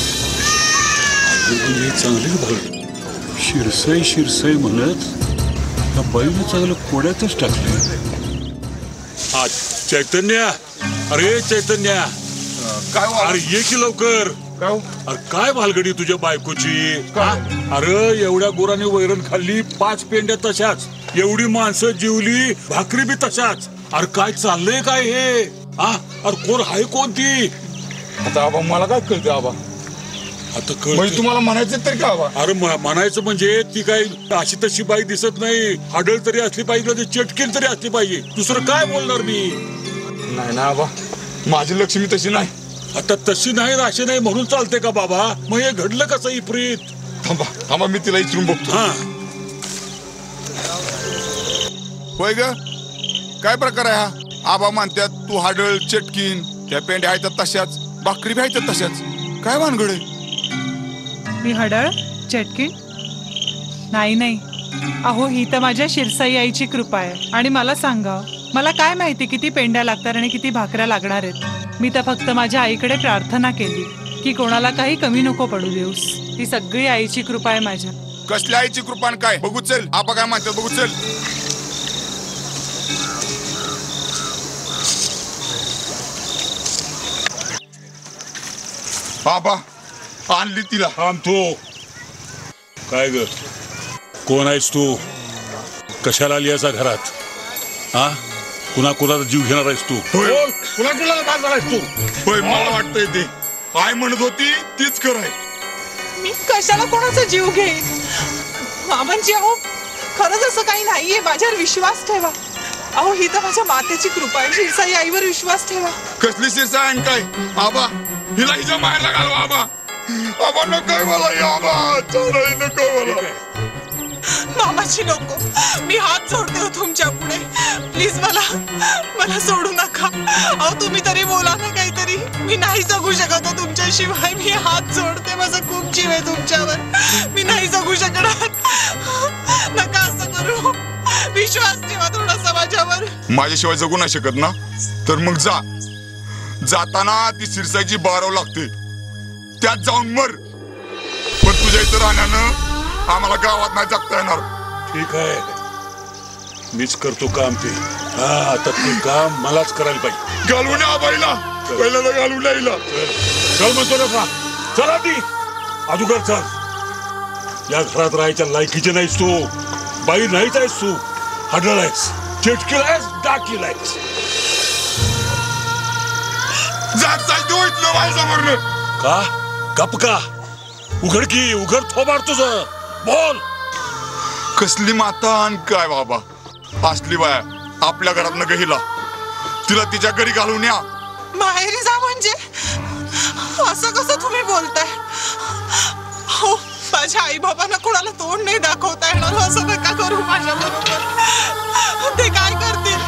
चांगली भाग शिरसाई शिरसाई म्हणत त्या बाईने चांगलं कोड्यातच टाकले. हा चैतन्या, अरे चैतन्या, काय अरे ये की लवकर. अरे काय भालगडी तुझ्या बायकोची? अरे एवढ्या गोराने वैरण खाल्ली, 5 पेंड्या तशाच, एवढी माणसं जीवली, भाकरी बी तशाच. अरे काय चाललंय काय हे? अरे कोण आहे कोणती? आता आबा मला काय कळते आबा? आता म्हणजे तुम्हाला म्हणायचं तरी का आबा? अरे म्हणायचं म्हणजे ती काय अशी तशी बाई दिसत नाही. हाडळ तरी असली पाहिजे, चटकेल तरी असली पाहिजे. दुसरं काय बोलणार मी? नाही ना आबा, माझी लक्ष्मी तशी नाही. आता तशी नाही, अशी नाही म्हणून चालते का बाबा? मग हे घडलं कसं इप्रीत? थांबा थांबा, मी तिला इचरून बघतो. होय ग, काय प्रकार आहे हा? आबा म्हणतात तू हाडळ चटकीन, त्या पेंड्या आहेत तशाच, भाकरी बी आहेत तशाच. काय भानगड आहे? मी हडळ चटकी नाही नाही. अहो, ही तर माझ्या शिरसाई आईची कृपा आहे. आणि मला सांगा, मला काय माहिती किती पेंड्या लागतात आणि किती भाकऱ्या लागणार आहेत. मी तर फक्त माझ्या आईकडे प्रार्थना केली की कोणाला काही कमी नको पडू देऊस. ती सगळी आईची कृपा आहे माझ्या. कसल्या आईची कृपा? काय बघू चल, आबा काय म्हणतात बघू चल. आबा आणली तिला. थांबतो. काय ग, कोण आहेस तू? कशाला आली असा घरात? हा, कुणाचा जीव घेणार आहेस तू? होय, मला वाटतंय ते आई म्हणत होती तीच कराय. मी कशाला कोणाचा जीव घेईन? मामांजी, अहो खरंच असं काही नाहीये, माझ्यावर विश्वास ठेवा. अहो, ही तर माझ्या मातेची कृपा आहे. शिरसाई आईवर विश्वास ठेवा. कसली शिरसाई आणि काय? आबा हिला हिच्या मायला घालवा. आबा आबा नको मला, आबा नको मला. मामाची नको, मी हात जोडते हो तुमच्या पुढे. प्लीज मला सोडू नका. अहो, तुम्ही तरी बोला ना काहीतरी. मी नाही जगू शकत हो तुमच्याशिवाय. मी हात जोडते, माझा खूप जीव आहे तुमच्यावर. मी नाही जगू शकणार. नका असं करू. विश्वास ठेवा थोडासा माझ्यावर. माझ्याशिवाय जगू नाही शकत ना? तर मग जा. जाताना ती शिरसाईची बाराव लागते, त्यात जाऊन मर. पण तुझ्या इथं राहण्यानं आम्हाला गावात नाही जगता येणार. ठीक आहे, मीच करतो काम ते. आता ते काम मलाच करायला पाहिजे. घालून या बाईला, पहिल्यांदा घालून यायला. चल म्हणतो ना, चला ती अजून चल. या घरात राहायच्या लायकीचे नाहीस तू. बाई नाहीच आहेस तू. हाडळ आहेस, चटकील आहेस, डाकील आहेस. का गप का? उघड की, उघड थोबाड तुझं. बोल. कसली माता आणि काय बाबा? असली बाया आपल्या घरात न गहिला, तिला तिच्या घरी घालून या. माहेरी जा म्हणजे? असं कसं तुम्ही बोलताय? हो, माझ्या आई बाबांना कोणाला तोंड नाही दाखवता येणार. असं नका करू माझ्या बरोबर. ते काय करतील?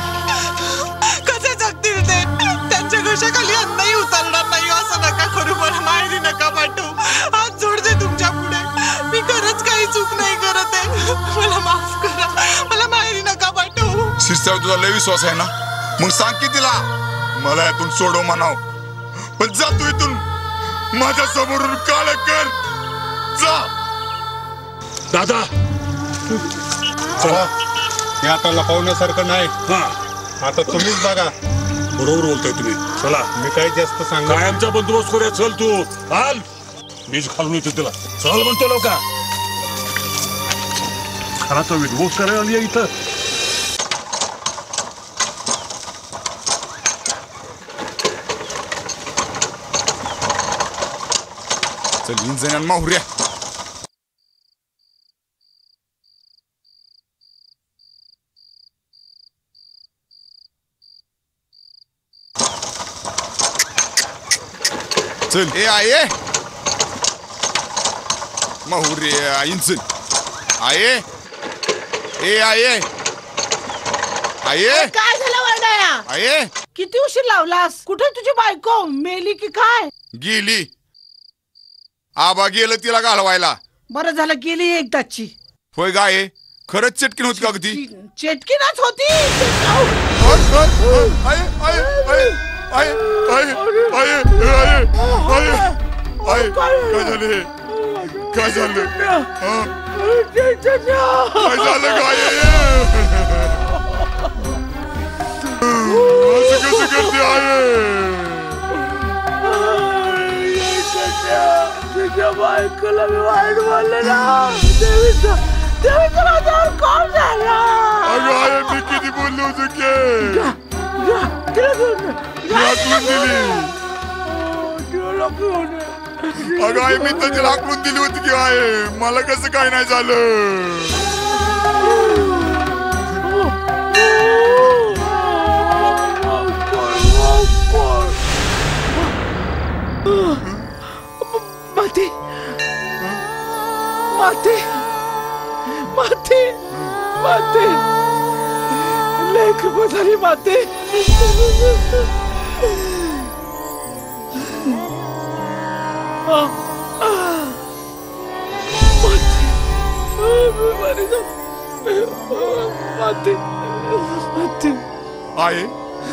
कसे जगतील ते? त्यांच्या घशाखाली अन्नही उतरणार नाही. असं नका करू. मला माहेरी नका पाठवू. हात जोडते तुमच्या पुढे. मी खरंच काही चूक नाही करत आहे. मला माफ करा. मला माहेरी नका पाठवू. शिरसाईवर तुझा लय विश्वास आहे ना? मग सांग की तिला मला यातून सोडव म्हणाव. पण जा तू इथून, माझ्या समोरून काळ कर. जा. दादा, चला, हे आता लपवण्यासारखं नाही. आता तुम्हीच बघा. बरोबर बोलताय तुम्ही. चला, मी काही जास्त सांगा. कायमचा बंदोबस्त करूया. चल तू, हाल. मीच घालून येतो तिला. चल म्हणतो लोका. घराचा विध्वंस करायला आली आहे इथं. चल इंजन माहुऱ्या. चल ए आये माहुऱ्या इंजन आये ए आये आये. काय झालं वरडाया? आये किती उशीर लावलास? कुठे तुझी बायको मेली की काय? गेली. आबा गेलं तिला घालवायला. बरं झालं गेली एकदाची. होय गाये खरंच चटकीन होती का ती? चेटकीनच होती. काय झाले काय झालं काय झालं गाये असं कसं करते आहे? तुझ्या बायकोला मी वाईट बोलले ना. देवीचं माझ्यावर कॉल झाला. अगं आहे मी किती बोललो होतो की अगं आहे मी त्याची हाकलून दिली होती की आहे. मला कसं काय नाही झालं? माती माती माती माती लेख बदली माती. आहे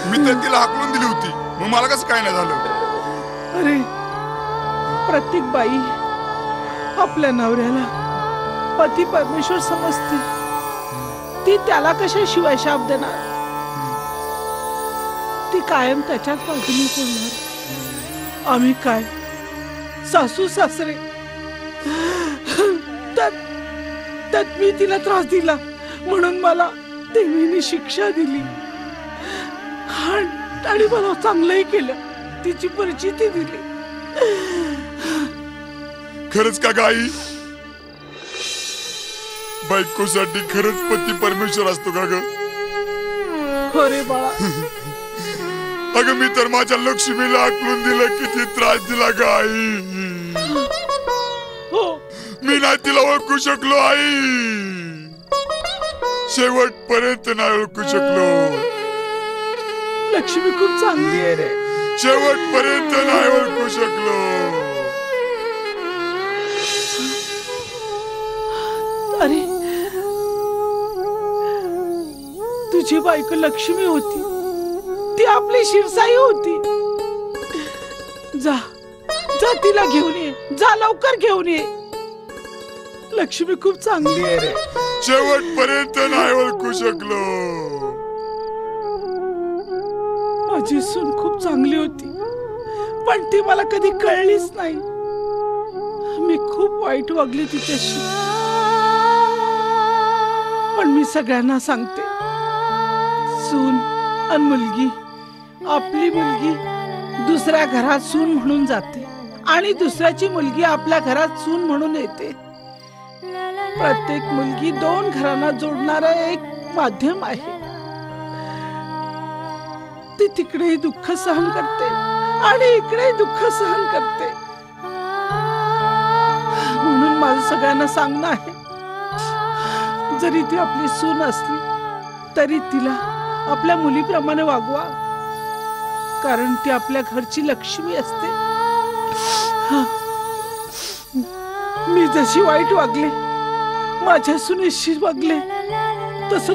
मी तर तिला हाकलून दिली होती मग मला कसं काय नाही झालं? अरे प्रत्येक बाई आपल्या नवऱ्याला पती परमेश्वर समजते. ती त्याला कशा शिवाय शाप देणार? ती कायम त्याच्याच बाजूने बोलणार. आम्ही काय सासू सासरे त्यात मी तिला त्रास दिला म्हणून मला देवीने शिक्षा दिली आणि मला चांगलंही केलं. तिची परिचिती दिली. खरंच का गाई? बायकोसाठी खरंच पती परमेश्वर असतो का ग? अरे बाळा अगं मी तर माझ्या लक्ष्मीला आकलून दिलं. किती त्रास दिला गाई. मी नाही तिला ओळखू शकलो आई. शेवटपर्यंत नाही ओळखू शकलो. लक्ष्मी खूप चांगली आहे रे. शेवटपर्यंत नाही ओळखू शकलो. अरे तुझी बायको लक्ष्मी होती. ती आपली शिरसाई होती. जा जा तिला घेऊन ये. जा लवकर घेऊन ये. लक्ष्मी खूप चांगली आहे रे. शेवटपर्यंत नाही ओळखू शकलो. माझी सून खूप चांगली होती पण ती मला कधी कळलीच नाही. मी खूप वाईट वागली तिच्याशी. पण मी सगळ्यांना सांगते सून आणि मुलगी आपली मुलगी दुसऱ्या घरात सून म्हणून जाते आणि दुसऱ्याची मुलगी आपल्या घरात सून म्हणून येते. प्रत्येक मुलगी दोन घरांना जोडणारा एक माध्यम आहे. ती तिकडेही दुःख सहन करते आणि इकडेही दुःख सहन करते. म्हणून माझं सगळ्यांना सांगणं आहे जरी ती आपली सून असली तरी तिला आपल्या मुलीप्रमाणे वागवा. कारण ती आपल्या घरची लक्ष्मी असते. मी जशी वाईट वागले माझ्या सुनेशी वागले तसं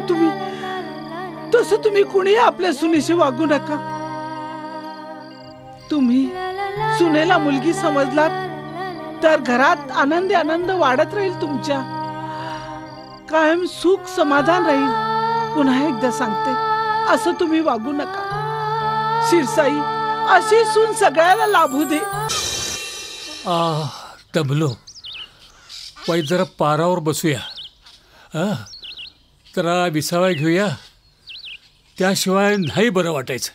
तुम्ही कुणी आपल्या सुनेशी वागू नका. तुम्ही सुनेला मुलगी समजलात तर घरात आनंदी आनंद वाढत राहील. तुमच्या कायम सुख समाधान राहील. पुन्हा एकदा सांगते असं तुम्ही वागू नका. शिरसाई अशी सून सगळ्याला लाभू दे. दमलो. वाईट जरा पारावर बसूया. जरा विसावा घेऊया, त्याशिवाय नाही बरं वाटायचं.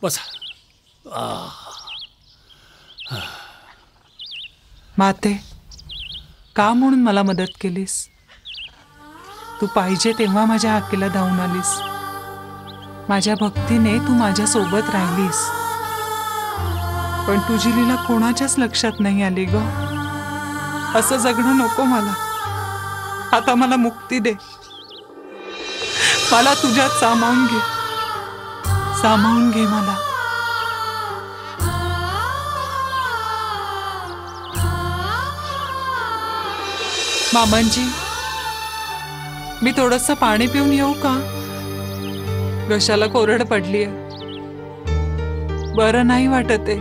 बसा. माते, का म्हणून मला मदत केलीस? तू पाहिजे तेव्हा माझ्या हाकेला धावून आलीस. माझ्या भक्तीने तू माझ्या सोबत राहिलीस. पण तुझी लीला कोणाच्याच लक्षात नाही आली ग. असं जगणं नको मला. आता मला मुक्ती दे. मला तुझ्यात सामावून घे. सामावून घे मला. मामांजी, मी थोडंसं पाणी पिऊन येऊ का? घशाला कोरड पडलीय. बरं नाही वाटत आहे.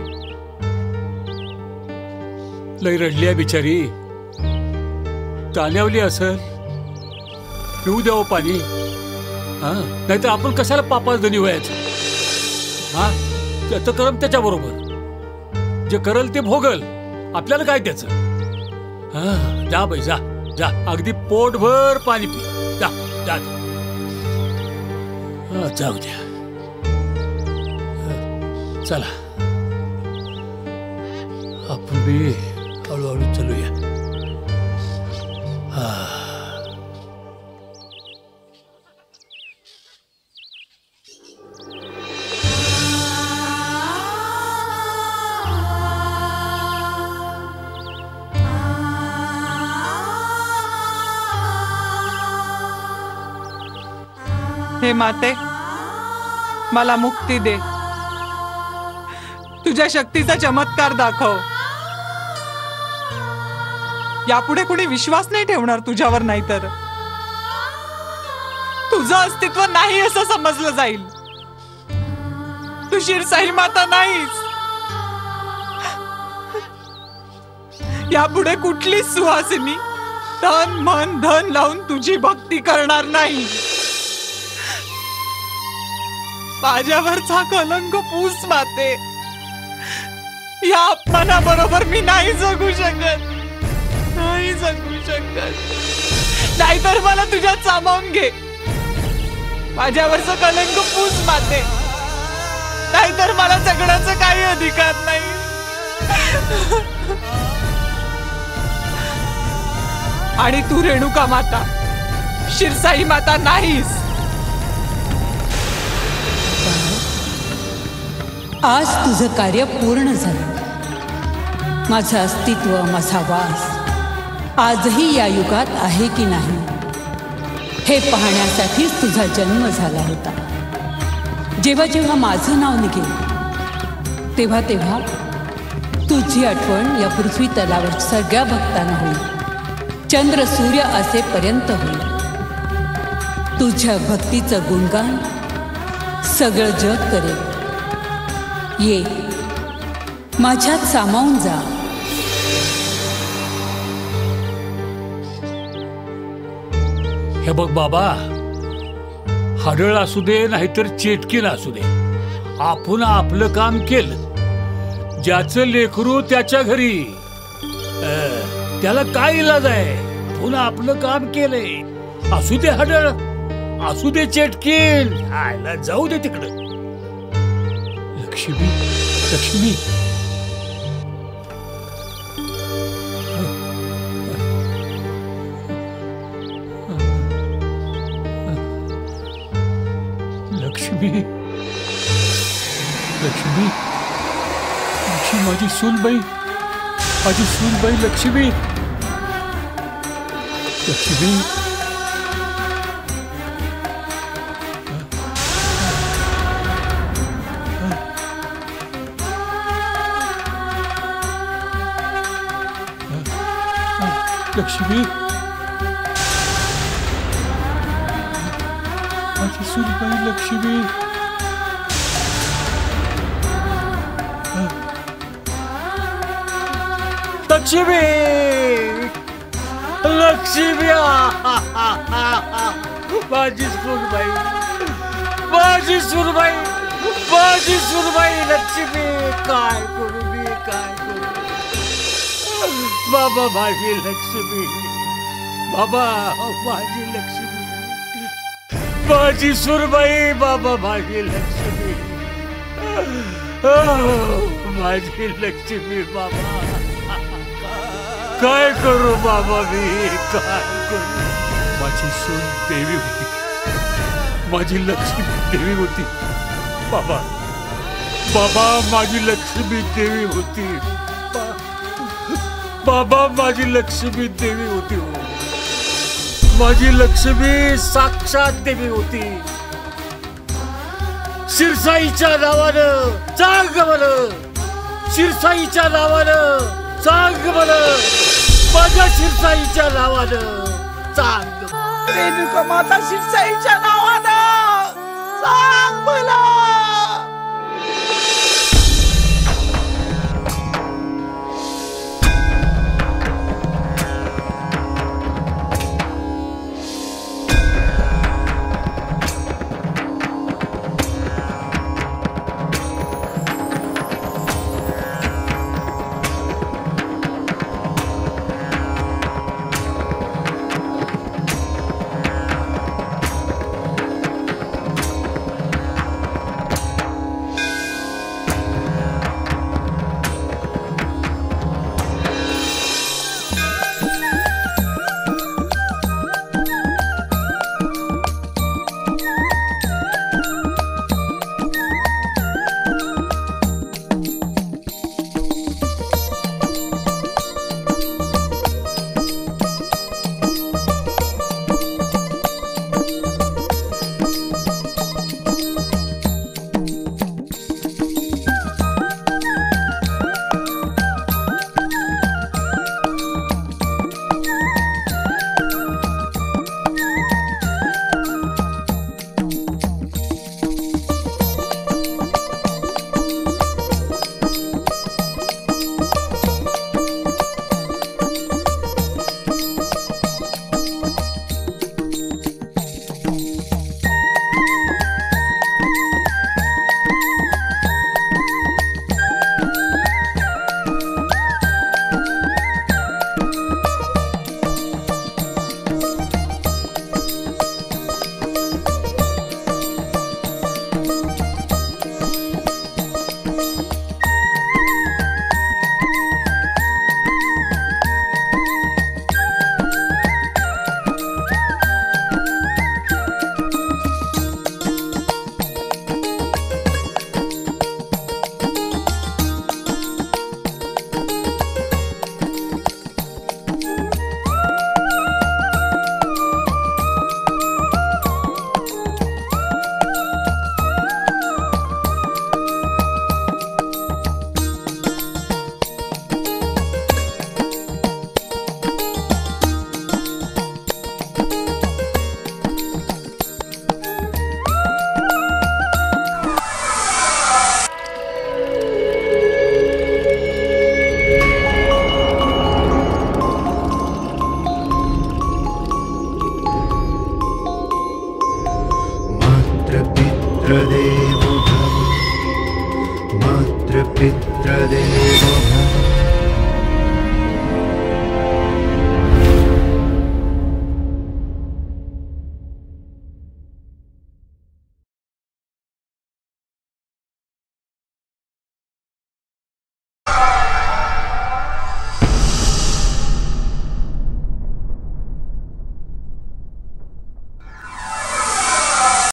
लई रडली बिचारी, ताण्यावली असल. पिऊ द्यावं पाणी. नाहीतर आपण कशाला पापास धनी व्हायचं? त्याचं करम त्याच्या बरोबर. जे करल ते भोगल. आपल्याला काय त्याचं? जा बाई जा जा. अगदी पोटभर पाणी पी. जा जा. जाऊ द्या. चला आपण बी हळूहळू चलूया. हे माते, मला मुक्ती दे. तुझ्या शक्तीचा चमत्कार दाखव. यापुढे कुणी विश्वास नाही ठेवणार तुझ्यावर. नाही तर तुझं अस्तित्व नाही असं समजलं जाईल. तू शिरसाई माता नाहीस. यापुढे कुठलीच सुहासिनी तन मन धन लावून तुझी भक्ती करणार नाही. माझ्यावरचा कलंक पूस माते. या अपमानाबरोबर मी नाही जगू शकत. नाही जगू शकत. नाहीतर मला तुझ्यात सामावून घे. माझ्यावरचा कलंक पूस माते. नाहीतर मला जगण्याचा काही अधिकार नाही. आणि तू रेणुका माता, शिरसाई माता नाहीस. आज तुझं कार्य पूर्ण झालं. माझं अस्तित्व, माझा वास आजही या युगात आहे की नाही हे पाहण्यासाठीच तुझा जन्म झाला होता. जेव्हा जेव्हा माझं नाव निघेल तेव्हा तेव्हा तुझी आठवण या पृथ्वी तलावर सगळ्या भक्तांना होईल. चंद्र सूर्य असेपर्यंत होईल. तुझ्या भक्तीचं गुणगान सगळं जग करेल. ये माझ्यात सामावून जा. हे बघ बाबा, हाडळ असू दे नाहीतर चेटकीन असू दे, आपण आपलं काम केलं. ज्याचं लेकरू त्याच्या घरी, त्याला काय इलाज आहे? पुन्हा आपलं काम केलंय. असू दे हाडळ, असू दे चेटकीन, आयला जाऊ दे तिकडं. लक्ष्मी, लक्ष्मी, लक्ष्मी, लक्ष्मी, लक्ष्मी, माझी सूनबाई, माझी सूनबाई लक्ष्मी, लक्ष्मी, लक्ष्मी, माझी सूनबाई लक्ष्मी, लक्ष्मी, लक्ष्मी, माझी सूनबाई, माझी सूनबाई, माझी सूनबाई लक्ष्मी. काय करू मी, काय करू बाबा, माझी लक्ष्मी, बाबा माझी लक्ष्मी, माझी सुरबाई, बाबा माझी लक्ष्मी, माझी लक्ष्मी बाबा. काय करू बाबा मी, काय करू. माझी सून देवी होती, माझी लक्ष्मी देवी होती बाबा. बाबा माझी लक्ष्मी देवी होती बाबा, माझी लक्ष्मी देवी होती. माझी लक्ष्मी साक्षात देवी होती. शिरसाईच्या नावानं सांग बरं, शिरसाईच्या नावानं सांग बरं, माझ्या शिरसाईच्या नावानं सांग. रेणुका माता शिरसाईच्या नावानं सांग मला. मातृपितृदेवो भव, मातृपितृदेवो